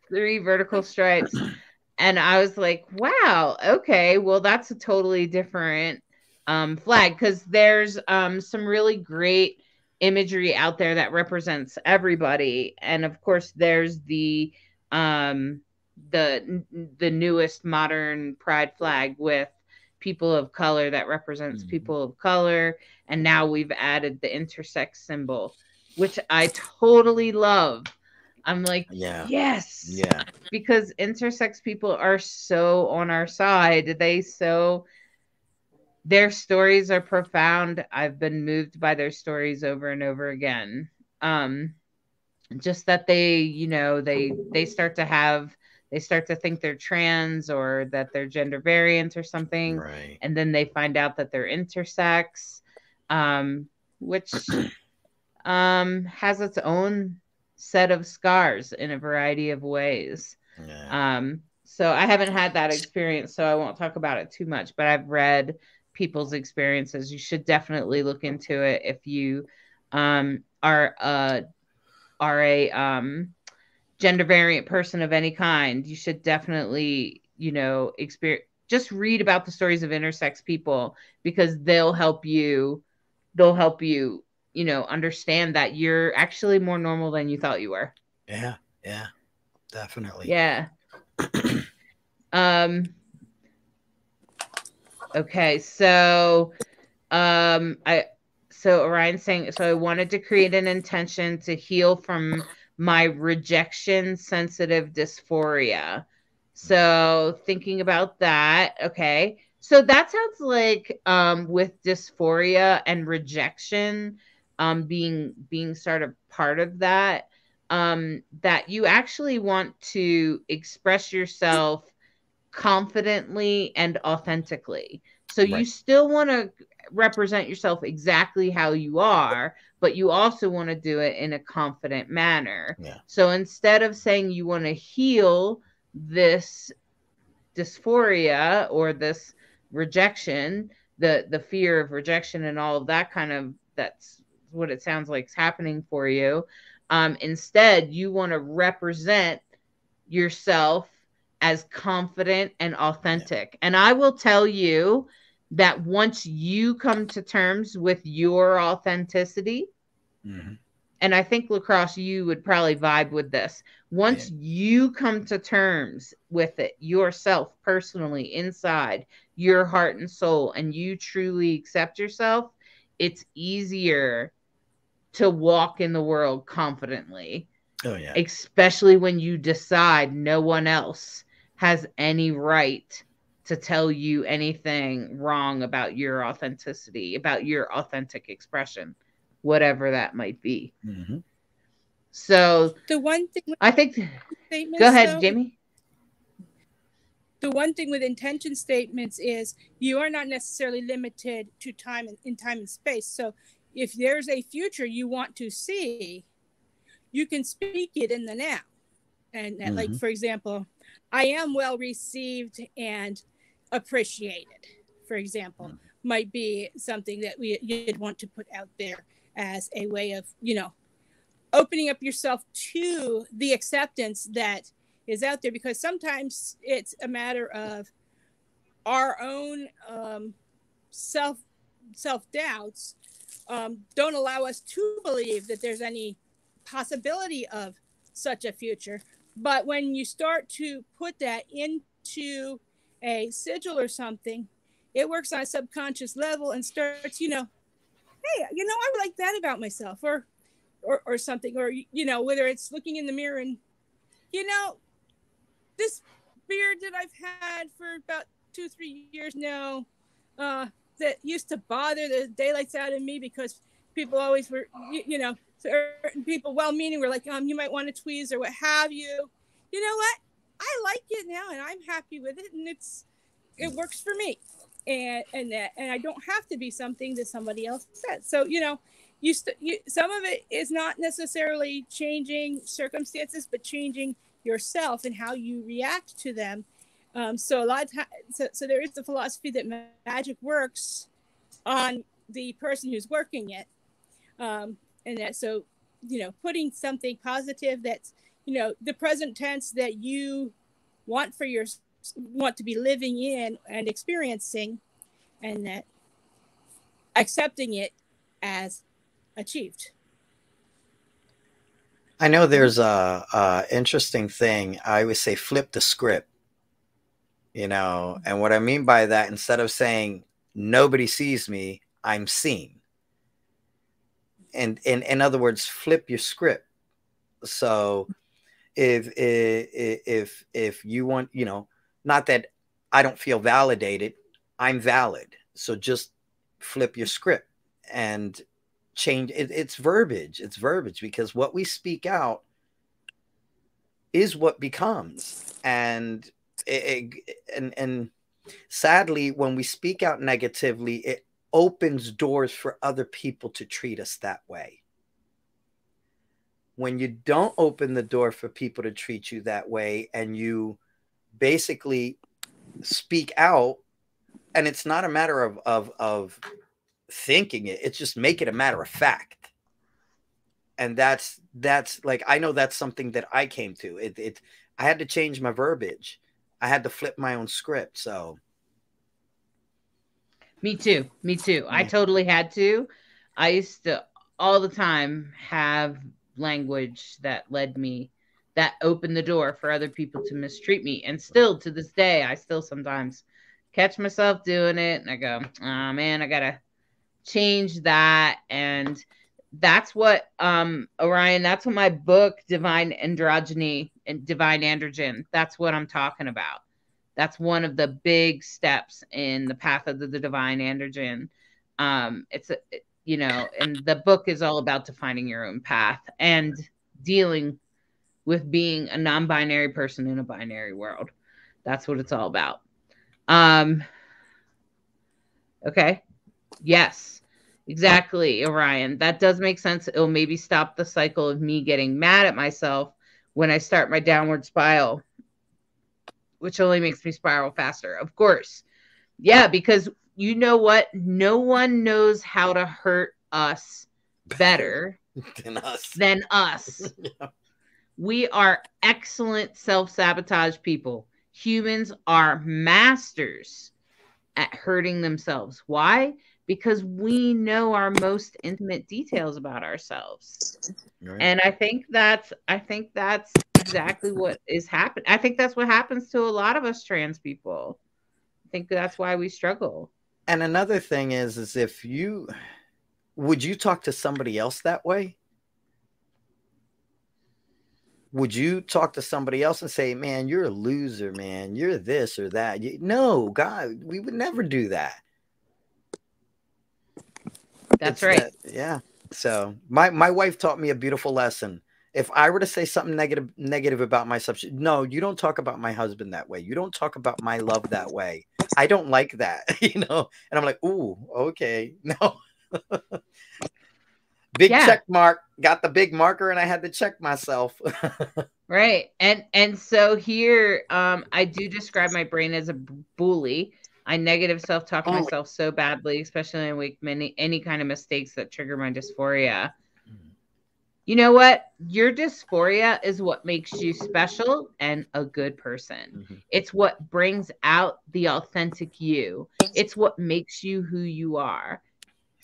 S4: three vertical stripes. And I was like, wow, okay, well, that's a totally different flag, because there's some really great imagery out there that represents everybody. And of course, there's the newest modern pride flag with people of color that represents people of color. And now we've added the intersex symbol, which I totally love. I'm like, yes.
S2: Yeah.
S4: Because intersex people are so on our side. Their stories are profound. I've been moved by their stories over and over again. Just that they, you know, they start to think they're trans or that they're gender variant or something.
S2: Right.
S4: And then they find out that they're intersex, which has its own set of scars in a variety of ways. Yeah. So I haven't had that experience, so I won't talk about it too much, but I've read people's experiences. You should definitely look into it if you are a gender variant person of any kind. You should definitely, just read about the stories of intersex people, because they'll help you, understand that you're actually more normal than you thought you were.
S2: Yeah, definitely.
S4: Yeah. Okay, so Orion's saying, so I wanted to create an intention to heal from my rejection sensitive dysphoria. So thinking about that, okay. So that sounds like with dysphoria and rejection being sort of part of that, that you actually want to express yourself confidently and authentically. So you still want to represent yourself exactly how you are, but you also want to do it in a confident manner.
S2: Yeah.
S4: So instead of saying you want to heal this dysphoria or this rejection, the fear of rejection and all of that that's what it sounds like is happening for you. Instead, you want to represent yourself as confident and authentic. Yeah. And I will tell you that once you come to terms with your authenticity, and I think Lacrosse, you would probably vibe with this. Once you come to terms with it yourself personally, inside your heart and soul, and you truly accept yourself, it's easier to walk in the world confidently.
S2: Oh, yeah.
S4: Especially when you decide no one else has any right to tell you anything wrong about your authenticity, about your authentic expression, whatever that might be. So
S5: the one thing
S4: I think, go ahead, Jamie.
S5: The one thing with intention statements is you are not necessarily limited to time and space. So if there's a future you want to see, you can speak it in the now. And like, for example, I am well received and appreciated, for example, might be something that you'd want to put out there as a way of, opening up yourself to the acceptance that is out there, because sometimes it's a matter of our own self-doubts don't allow us to believe that there's any possibility of such a future. But when you start to put that into a sigil or something, it works on a subconscious level and starts, hey, I like that about myself, or something, or, whether it's looking in the mirror and, this beard that I've had for about 2-3 years now, that used to bother the daylights out of me because people always were, certain people, well-meaning, were like, you might want to tweeze or what have you. You know what? I like it now, and I'm happy with it, and it works for me, and I don't have to be something that somebody else said. So, some of it is not necessarily changing circumstances, but changing yourself and how you react to them. So a lot of times, so there is the philosophy that magic works on the person who's working it, and that, so, putting something positive that's, the present tense that you want to be living in and experiencing, and that accepting it as achieved.
S2: I know there's a interesting thing. I always say flip the script, and what I mean by that, instead of saying nobody sees me, I'm seen. And in other words, flip your script. So if you want, not that I don't feel validated, I'm valid. So just flip your script and change it. It's verbiage, because what we speak out is what becomes. And sadly, when we speak out negatively, it opens doors for other people to treat us that way. When you don't open the door for people to treat you that way, and you basically speak out And it's not a matter of thinking it. It's just make it a matter of fact. And that's like, I know that's something that I came to. I had to change my verbiage. I had to flip my own script. So.
S4: Me too. Me too. I totally had to. I used to all the time have language that opened the door for other people to mistreat me. And still to this day, I still sometimes catch myself doing it. And I go, oh man, I got to change that. And that's what, Orion, that's what my book, Divine Androgyny and Divine Androgen, that's what I'm talking about. That's one of the big steps in the path of the divine androgen. It's and the book is all about defining your own path and dealing with being a non-binary person in a binary world. That's what it's all about. Okay. Yes, exactly, Orion. That does make sense. It'll maybe stop the cycle of me getting mad at myself when I start my downward spiral, which only makes me spiral faster. Of course. Yeah, because you know what? No one knows how to hurt us better than us. Yeah. We are excellent self-sabotage people. Humans are masters at hurting themselves. Why? Because we know our most intimate details about ourselves. Right. And I think that's exactly what is happening. I think that's what happens to a lot of us trans people. I think that's why we struggle.
S2: And another thing is would you talk to somebody else that way? Would you talk to somebody else and say, man, you're a loser, man, you're this or that? No, God, we would never do that.
S4: That's right.
S2: Yeah. So my wife taught me a beautiful lesson. If I were to say something negative about myself, no, you don't talk about my husband that way. You don't talk about my love that way. I don't like that, And I'm like, ooh, okay, no. Big check mark. Got the big marker, and I had to check myself.
S4: Right, and so here, I do describe my brain as a bully. I negative self-talk myself so badly, especially when I make any kind of mistakes that trigger my dysphoria. You know what? Your dysphoria is what makes you special and a good person. Mm-hmm. It's what brings out the authentic you. It's what makes you who you are.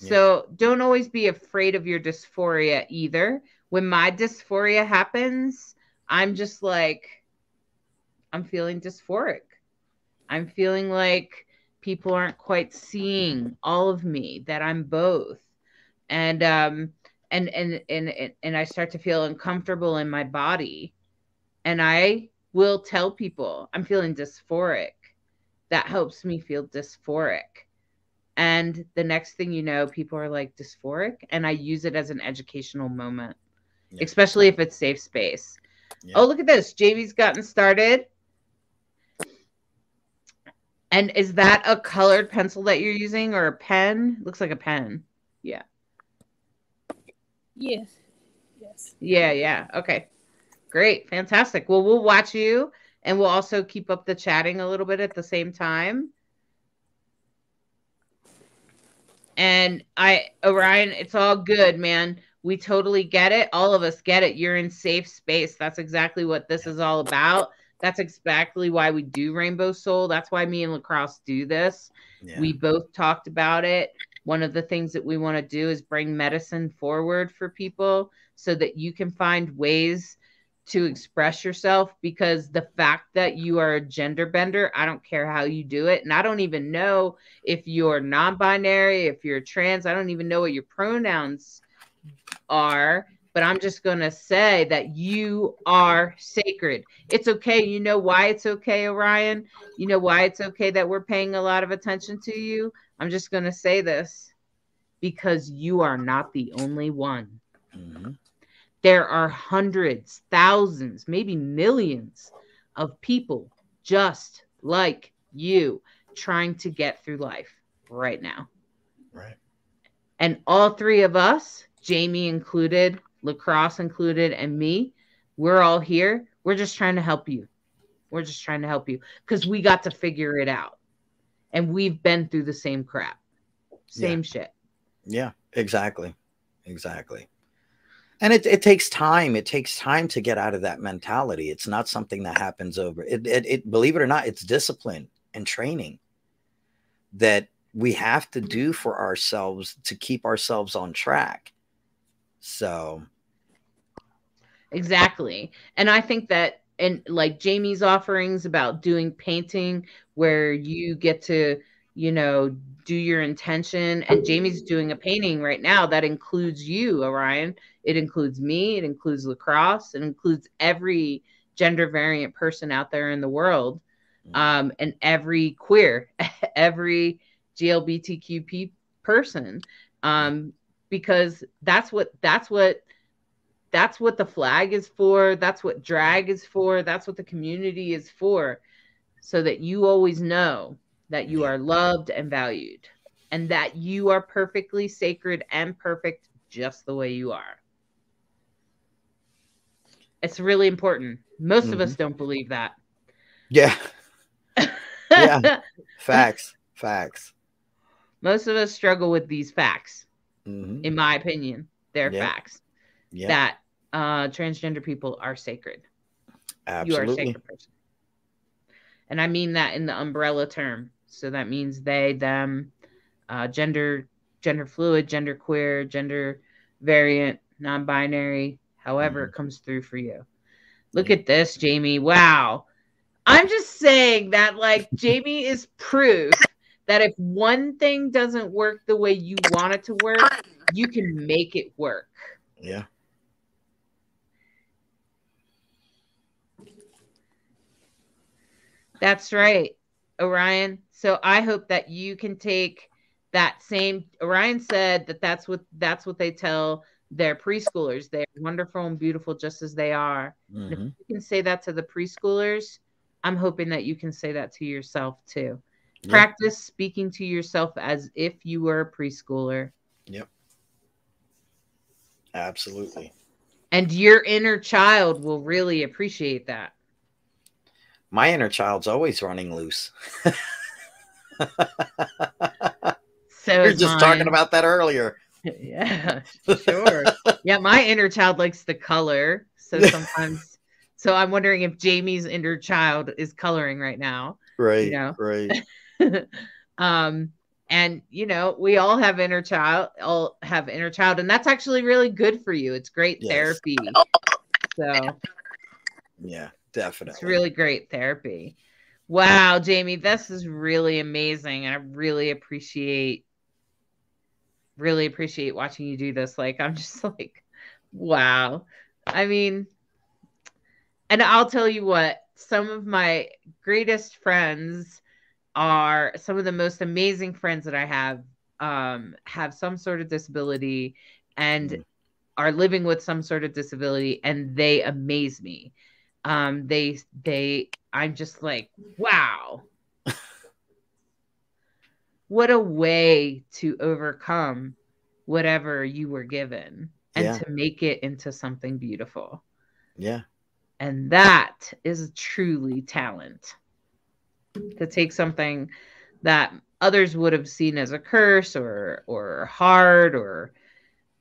S4: Yeah. So don't always be afraid of your dysphoria either. When my dysphoria happens, I'm just like, I'm feeling dysphoric. I'm feeling like people aren't quite seeing all of me, that I'm both. And I start to feel uncomfortable in my body. And I will tell people I'm feeling dysphoric. That helps me feel dysphoric. And the next thing you know, people are like, dysphoric? And I use it as an educational moment, especially if it's safe space. Yeah. Oh, look at this. JV's gotten started. And is that a colored pencil that you're using or a pen? Looks like a pen. Yeah.
S5: Yes.
S4: Yeah. Okay. Great. Fantastic. Well, we'll watch you and we'll also keep up the chatting a little bit at the same time. And Orion, it's all good, man. We totally get it. All of us get it. You're in safe space. That's exactly what this is all about. That's exactly why we do Rainbow Soul. That's why me and Lacrosse do this. Yeah. We both talked about it. One of the things that we want to do is bring medicine forward for people so that you can find ways to express yourself, because the fact that you are a gender bender, I don't care how you do it. And I don't even know if you're non-binary, if you're trans, I don't even know what your pronouns are, but I'm just going to say that you are sacred. It's okay. You know why it's okay, Orion? You know why it's okay that we're paying a lot of attention to you? I'm just going to say this, because you are not the only one. Mm-hmm. There are hundreds, thousands, maybe millions of people just like you trying to get through life right now.
S2: Right.
S4: And all three of us, Jamie included, Lacrosse included, and me, we're all here. We're just trying to help you. We're just trying to help you because we got to figure it out. And we've been through the same crap, same shit.
S2: Yeah, exactly. Exactly. And it takes time. It takes time to get out of that mentality. It's not something that happens over it. Believe it or not, it's discipline and training that we have to do for ourselves to keep ourselves on track. So.
S4: Exactly. And I think that, and like Jamie's offerings about doing painting where you get to, you know, do your intention, and Jamie's doing a painting right now that includes you, Orion. It includes me, it includes lacrosse, it includes every gender variant person out there in the world, and every queer, every GLBTQP person, because that's what the flag is for. That's what drag is for. That's what the community is for. So that you always know that you are loved and valued, and that you are perfectly sacred and perfect just the way you are. It's really important. Most of us don't believe that.
S2: Yeah. Yeah. Facts.
S4: Most of us struggle with these facts. In my opinion, they're facts. That transgender people are sacred.
S2: Absolutely.
S4: You are a sacred person. And I mean that in the umbrella term. So that means they, them, gender fluid, gender queer, gender variant, non-binary, however it comes through for you. Look at this, Jamie. Wow. I'm just saying that, like, Jamie is proof that if one thing doesn't work the way you want it to work, you can make it work.
S2: Yeah.
S4: That's right, Orion. So I hope that you can take that same. Orion said that that's what they tell their preschoolers. They're wonderful and beautiful just as they are. And if you can say that to the preschoolers, I'm hoping that you can say that to yourself too. Yep. Practice speaking to yourself as if you were a preschooler.
S2: Yep. Absolutely.
S4: And your inner child will really appreciate that.
S2: My inner child's always running loose.
S4: So
S2: we were just talking about that earlier.
S4: Yeah, sure. Yeah, my inner child likes to color. So sometimes, so I'm wondering if Jamie's inner child is coloring right now.
S2: Right.
S4: You know?
S2: Right.
S4: And you know, we all have inner child, and that's actually really good for you. It's great therapy. So
S2: yeah, definitely.
S4: It's really great therapy. Wow, Jamie, this is really amazing. And I really appreciate watching you do this. Like, I'm just like, wow. I mean, and I'll tell you what, some of my greatest friends are some of the most amazing friends that I have some sort of disability and are living with some sort of disability, and they amaze me. I'm just like, wow. What a way to overcome whatever you were given and to make it into something beautiful.
S2: Yeah.
S4: And that is truly talent. To take something that others would have seen as a curse or hard or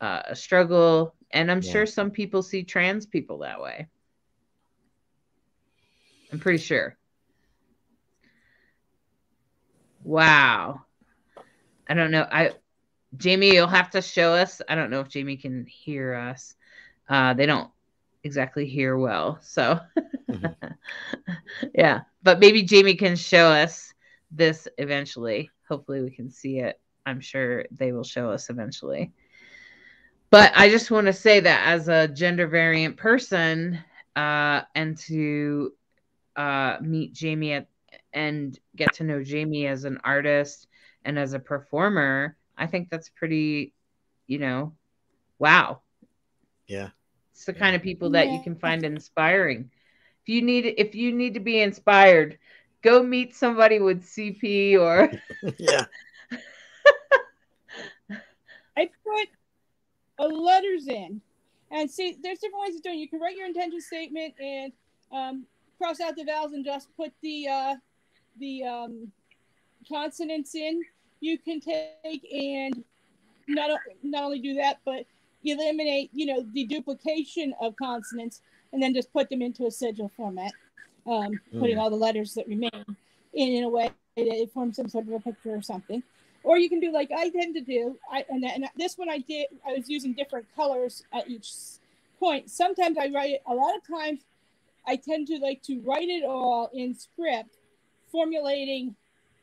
S4: a struggle. And I'm sure some people see trans people that way. I'm pretty sure. Wow. I don't know. Jamie, you'll have to show us. I don't know if Jamie can hear us. They don't exactly hear well. So yeah, but maybe Jamie can show us this eventually. Hopefully we can see it. I'm sure they will show us eventually. But I just want to say that as a gender variant person, and to meet Jamie and get to know Jamie as an artist and as a performer, I think that's pretty, wow.
S2: Yeah.
S4: It's the kind of people that you can find inspiring. If you need to be inspired, go meet somebody with CP or
S2: yeah.
S5: I put letters in, and see, there's different ways of doing it. You can write your intention statement and cross out the vowels and just put the consonants in, you can take and not only do that, but eliminate, the duplication of consonants and then just put them into a sigil format, putting all the letters that remain in a way that it forms some sort of a picture or something. Or you can do like I tend to do. And this one I was using different colors at each point. Sometimes I write it. A lot of times I tend to like to write it all in script, formulating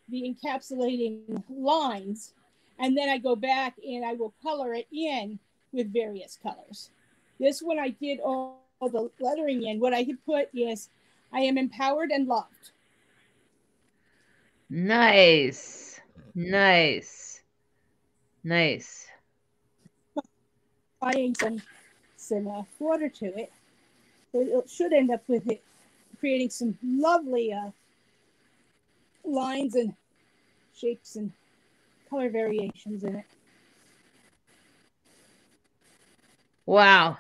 S5: the encapsulating lines. And then I go back and I will color it in with various colors. This one I did all the lettering in. What I had put is, I am empowered and loved.
S4: Nice. Nice. Nice.
S5: Applying some water to it. So it should end up with it creating some lovely lines and shapes and color variations in it.
S4: Wow.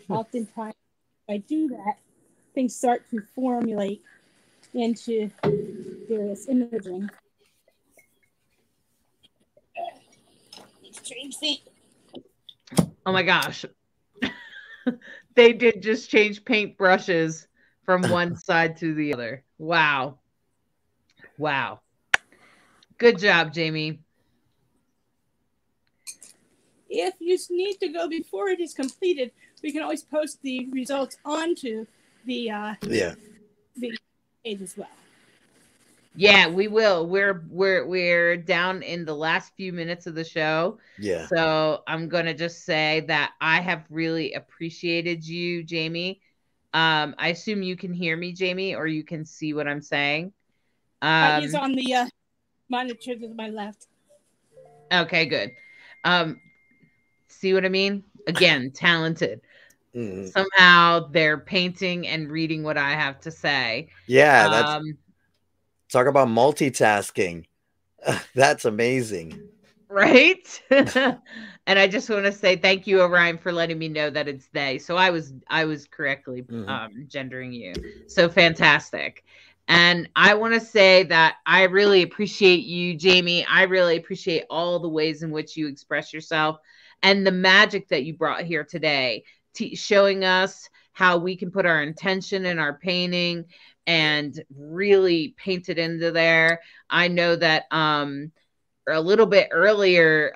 S5: Oftentimes, if I do that, things start to formulate into various imaging. Change the.
S4: Oh my gosh. They did just change paint brushes from one side to the other. Wow. Wow. Good job, Jamie.
S5: If you need to go before it is completed, we can always post the results onto the page as well.
S4: Yeah, we will. We're down in the last few minutes of the show.
S2: Yeah.
S4: So I'm gonna just say that I have really appreciated you, Jamie. I assume you can hear me, Jamie, or you can see what I'm saying.
S5: He's on the monitor to my left.
S4: Okay, good. See what I mean? Again, talented.
S2: Mm-hmm.
S4: Somehow they're painting and reading what I have to say.
S2: Yeah, that's talk about multitasking. That's amazing.
S4: Right? And I just want to say thank you, Orion, for letting me know that it's they. So I was correctly gendering you. So fantastic. And I want to say that I really appreciate you, Jamie. I really appreciate all the ways in which you express yourself and the magic that you brought here today, showing us how we can put our intention in our painting and really paint it into there. I know that a little bit earlier,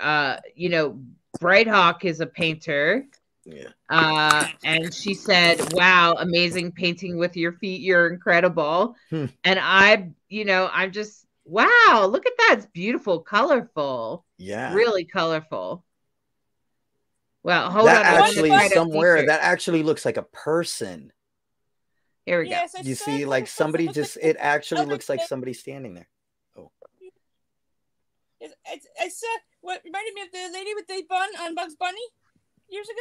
S4: Brighthawk is a painter.
S2: Yeah.
S4: And she said, wow, amazing painting with your feet. You're incredible. And I'm just, wow, look at that. It's beautiful, colorful.
S2: Yeah.
S4: Really colorful. Well, hold
S2: that
S4: on.
S2: Actually, somewhere that actually looks like a person.
S4: Here we
S5: go.
S2: You see, like somebody just, it actually looks like somebody standing there. Oh.
S5: I saw what reminded me of the lady with the bun on Bugs Bunny years ago.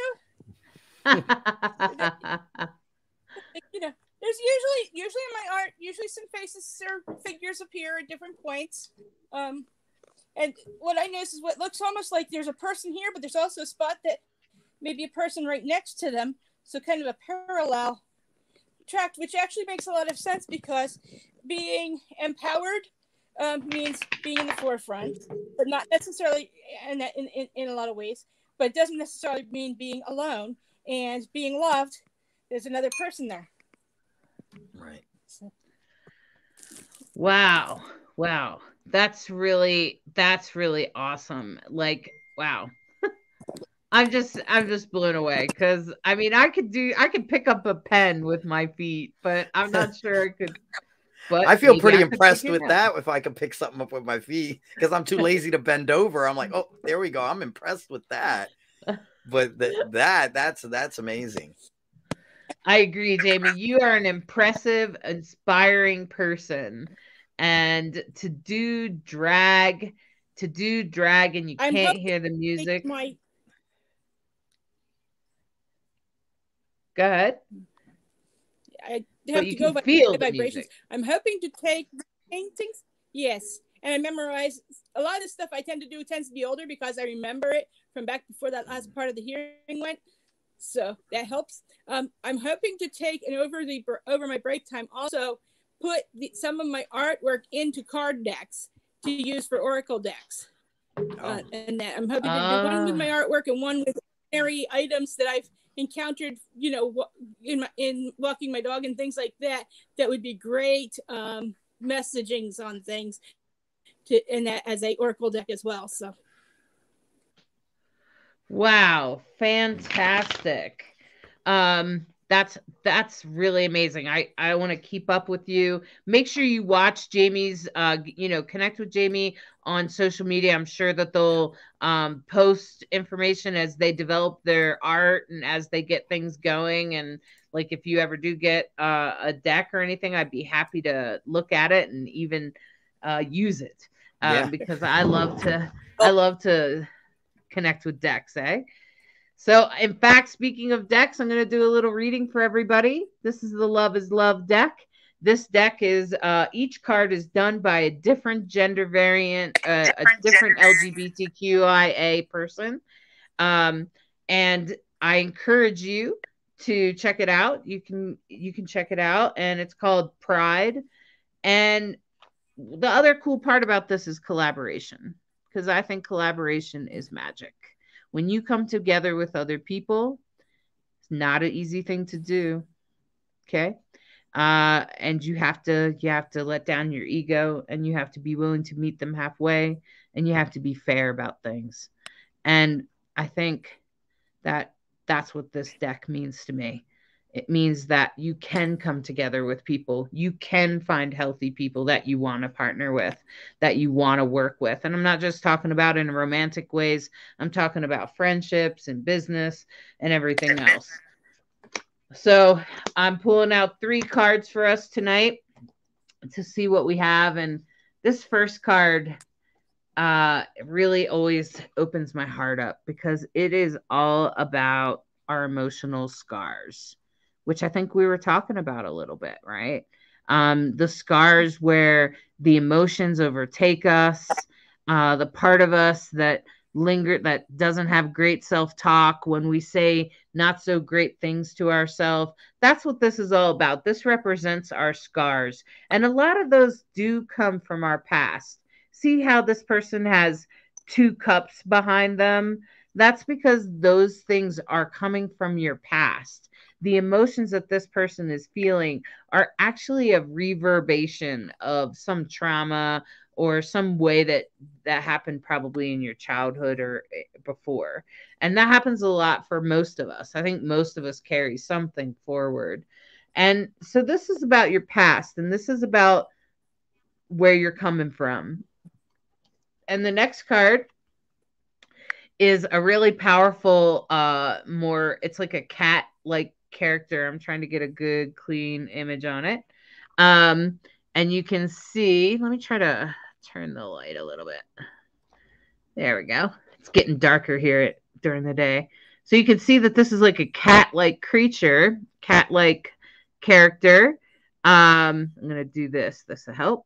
S5: There's usually in my art, some faces or figures appear at different points. And what I notice is what looks almost like there's a person here, but there's also a spot that maybe a person right next to them. So kind of a parallel track, which actually makes a lot of sense because being empowered means being in the forefront, but not necessarily in a lot of ways, but it doesn't necessarily mean being alone. And being loved, there's another person there.
S2: Right.
S4: So. Wow. That's really awesome. Like, wow. I'm just blown away because I mean I could pick up a pen with my feet, but I'm not sure I could. But
S2: I feel pretty impressed with that if I could pick something up with my feet because I'm too lazy to bend over. I'm like, oh, there we go. I'm impressed with that. But that's amazing.
S4: I agree, Jamie. You are an impressive, inspiring person. And to do drag and you can't hear the music. Go ahead.
S5: I have to go by vibrations. I'm hoping to take paintings. Yes. And I memorize a lot of the stuff I tend to do tends to be older because I remember it from back before that last part of the hearing went. So that helps. I'm hoping to take and over my break time also put some of my artwork into card decks to use for Oracle decks. And that I'm hoping to do one with my artwork and one with ordinary items that I've encountered, you know, in walking my dog and things like that. That would be great messagings on things and that as a Oracle deck as well. So,
S4: wow, fantastic. That's really amazing. I want to keep up with you. Make sure you watch Jamie's, connect with Jamie on social media. I'm sure that they'll post information as they develop their art and as they get things going. And like, if you ever do get a deck or anything, I'd be happy to look at it and even use it because I love to connect with decks, So, in fact, speaking of decks, I'm going to do a little reading for everybody. This is the Love is Love deck. This deck is, each card is done by a different gender variant, a different LGBTQIA person. And I encourage you to check it out. You can check it out, and it's called Pride. And the other cool part about this is collaboration, because I think collaboration is magic. When you come together with other people, it's not an easy thing to do. Okay. And you have to let down your ego, and you have to be willing to meet them halfway, and you have to be fair about things. And I think that that's what this deck means to me. It means that you can come together with people. You can find healthy people that you want to partner with, that you want to work with. And I'm not just talking about in romantic ways. I'm talking about friendships and business and everything else. So I'm pulling out 3 cards for us tonight to see what we have. And this first card really always opens my heart up, because it is all about our emotional scars, which I think we were talking about a little bit, right? The scars where the emotions overtake us, the part of us that that doesn't have great self-talk, when we say not so great things to ourselves. That's what this is all about. This represents our scars. And a lot of those do come from our past. See how this person has 2 cups behind them? That's because those things are coming from your past. The emotions that this person is feeling are actually a reverberation of some trauma or some way that happened probably in your childhood or before. And that happens a lot for most of us. I think most of us carry something forward. And so this is about your past, and this is about where you're coming from. And the next card is a really powerful, it's like a cat-like character. I'm trying to get a good, clean image on it. And you can see, let me try to turn the light a little bit. There we go. It's getting darker here during the day. So you can see that this is like a cat-like creature, cat-like character. I'm going to do this. This will help.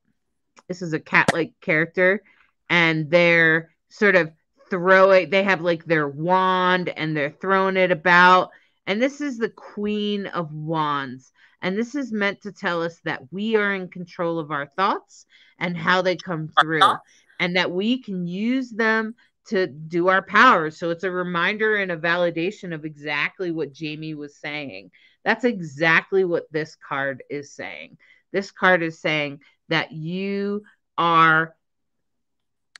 S4: This is a cat-like character, and they're sort of they have like their wand, and they're throwing it about. And this is the Queen of Wands. And this is meant to tell us that we are in control of our thoughts and how they come through, and that we can use them to do our power. So it's a reminder and a validation of exactly what Jamie was saying. That's exactly what this card is saying. This card is saying that you are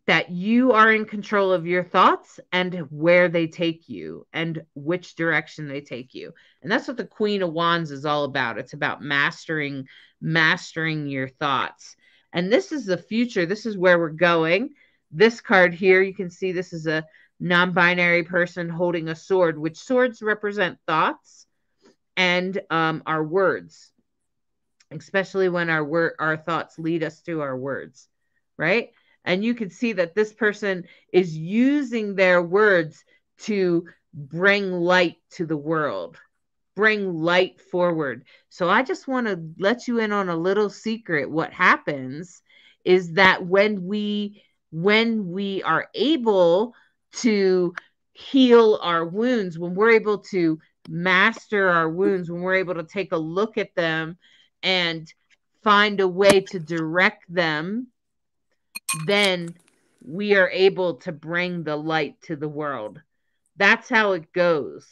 S4: in control of your thoughts and where they take you and which direction they take you. And that's what the Queen of Wands is all about. It's about mastering your thoughts. And this is the future. This is where we're going. This card here, you can see this is a non-binary person holding a sword, which swords represent thoughts and our words, especially when our thoughts lead us to our words, right? And you can see that this person is using their words to bring light to the world, bring light forward. So I just want to let you in on a little secret. What happens is that when we are able to heal our wounds, when we're able to master our wounds, when we're able to take a look at them and find a way to direct them then we are able to bring the light to the world. That's how it goes.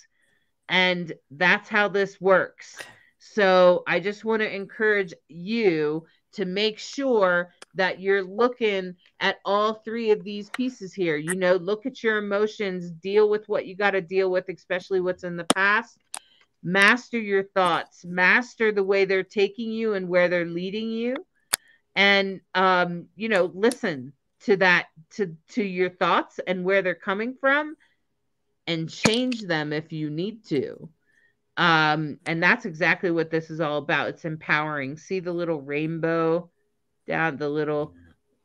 S4: And that's how this works. So I just want to encourage you to make sure that you're looking at all three of these pieces here. You know, look at your emotions, deal with what you got to deal with, especially what's in the past. Master your thoughts, master the way they're taking you and where they're leading you. And, you know, listen to that, to your thoughts and where they're coming from, and change them if you need to. And that's exactly what this is all about. It's empowering. See the little rainbow down, the little,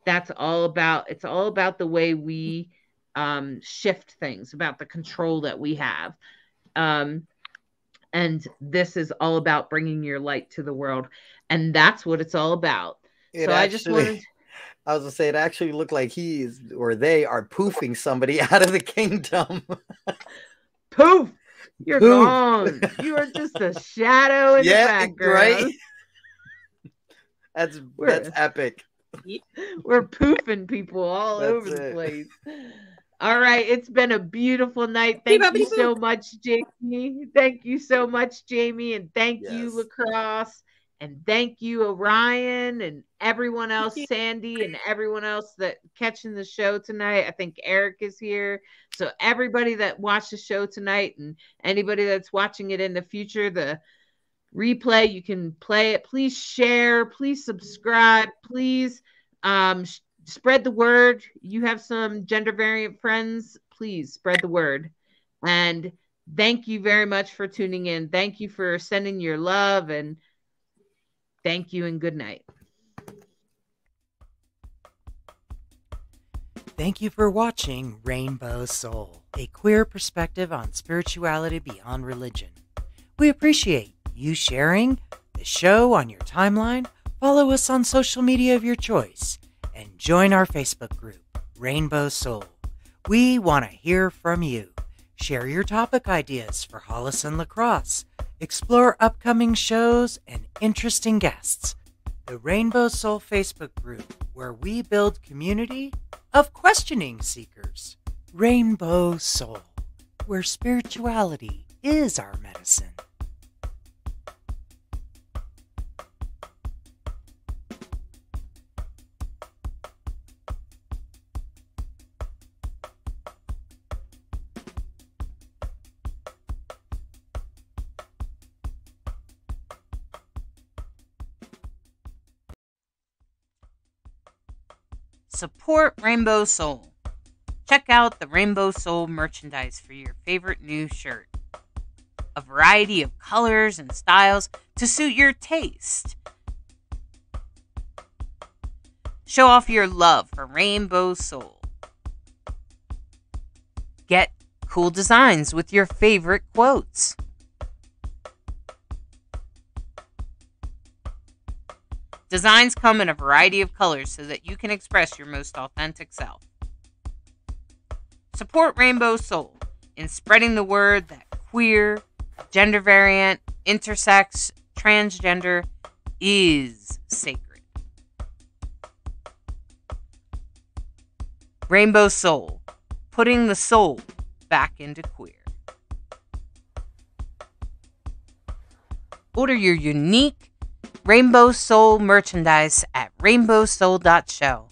S4: that's all about, it's all about the way we shift things, about the control that we have. And this is all about bringing your light to the world. And that's what it's all about. I just wanted,
S2: I was going to say, it actually looked like he is, or they are poofing somebody out of the kingdom.
S4: Poof! You're gone. You are just a shadow in the background.
S2: Right? That's epic.
S4: We're poofing people all over the place. All right. It's been a beautiful night. Thank you so much, Jamie. Thank you so much, Jamie. And thank you, Lacrosse. And thank you, Orion, and everyone else, Sandy, and everyone else that catching the show tonight. I think Eric is here. So everybody that watched the show tonight, and anybody that's watching it in the future, the replay, you can play it. Please share. Please subscribe. Please spread the word. You have some gender variant friends. Please spread the word. And thank you very much for tuning in. Thank you for sending your love, and thank you and good night.
S3: Thank you for watching Rainbow Soul, a queer perspective on spirituality beyond religion. We appreciate you sharing the show on your timeline, follow us on social media of your choice, and join our Facebook group, Rainbow Soul. We want to hear from you. Share your topic ideas for Hollis and Lacrosse. Explore upcoming shows and interesting guests. The Rainbow Soul Facebook group, where we build community of questioning seekers. Rainbow Soul, where spirituality is our medicine.
S1: Support Rainbow Soul. Check out the Rainbow Soul merchandise for your favorite new shirt. A variety of colors and styles to suit your taste. Show off your love for Rainbow Soul. Get cool designs with your favorite quotes. Designs come in a variety of colors so that you can express your most authentic self. Support Rainbow Soul in spreading the word that queer, gender variant, intersex, transgender is sacred. Rainbow Soul, putting the soul back into queer. Order your unique Rainbow Soul merchandise at rainbowsoul.show.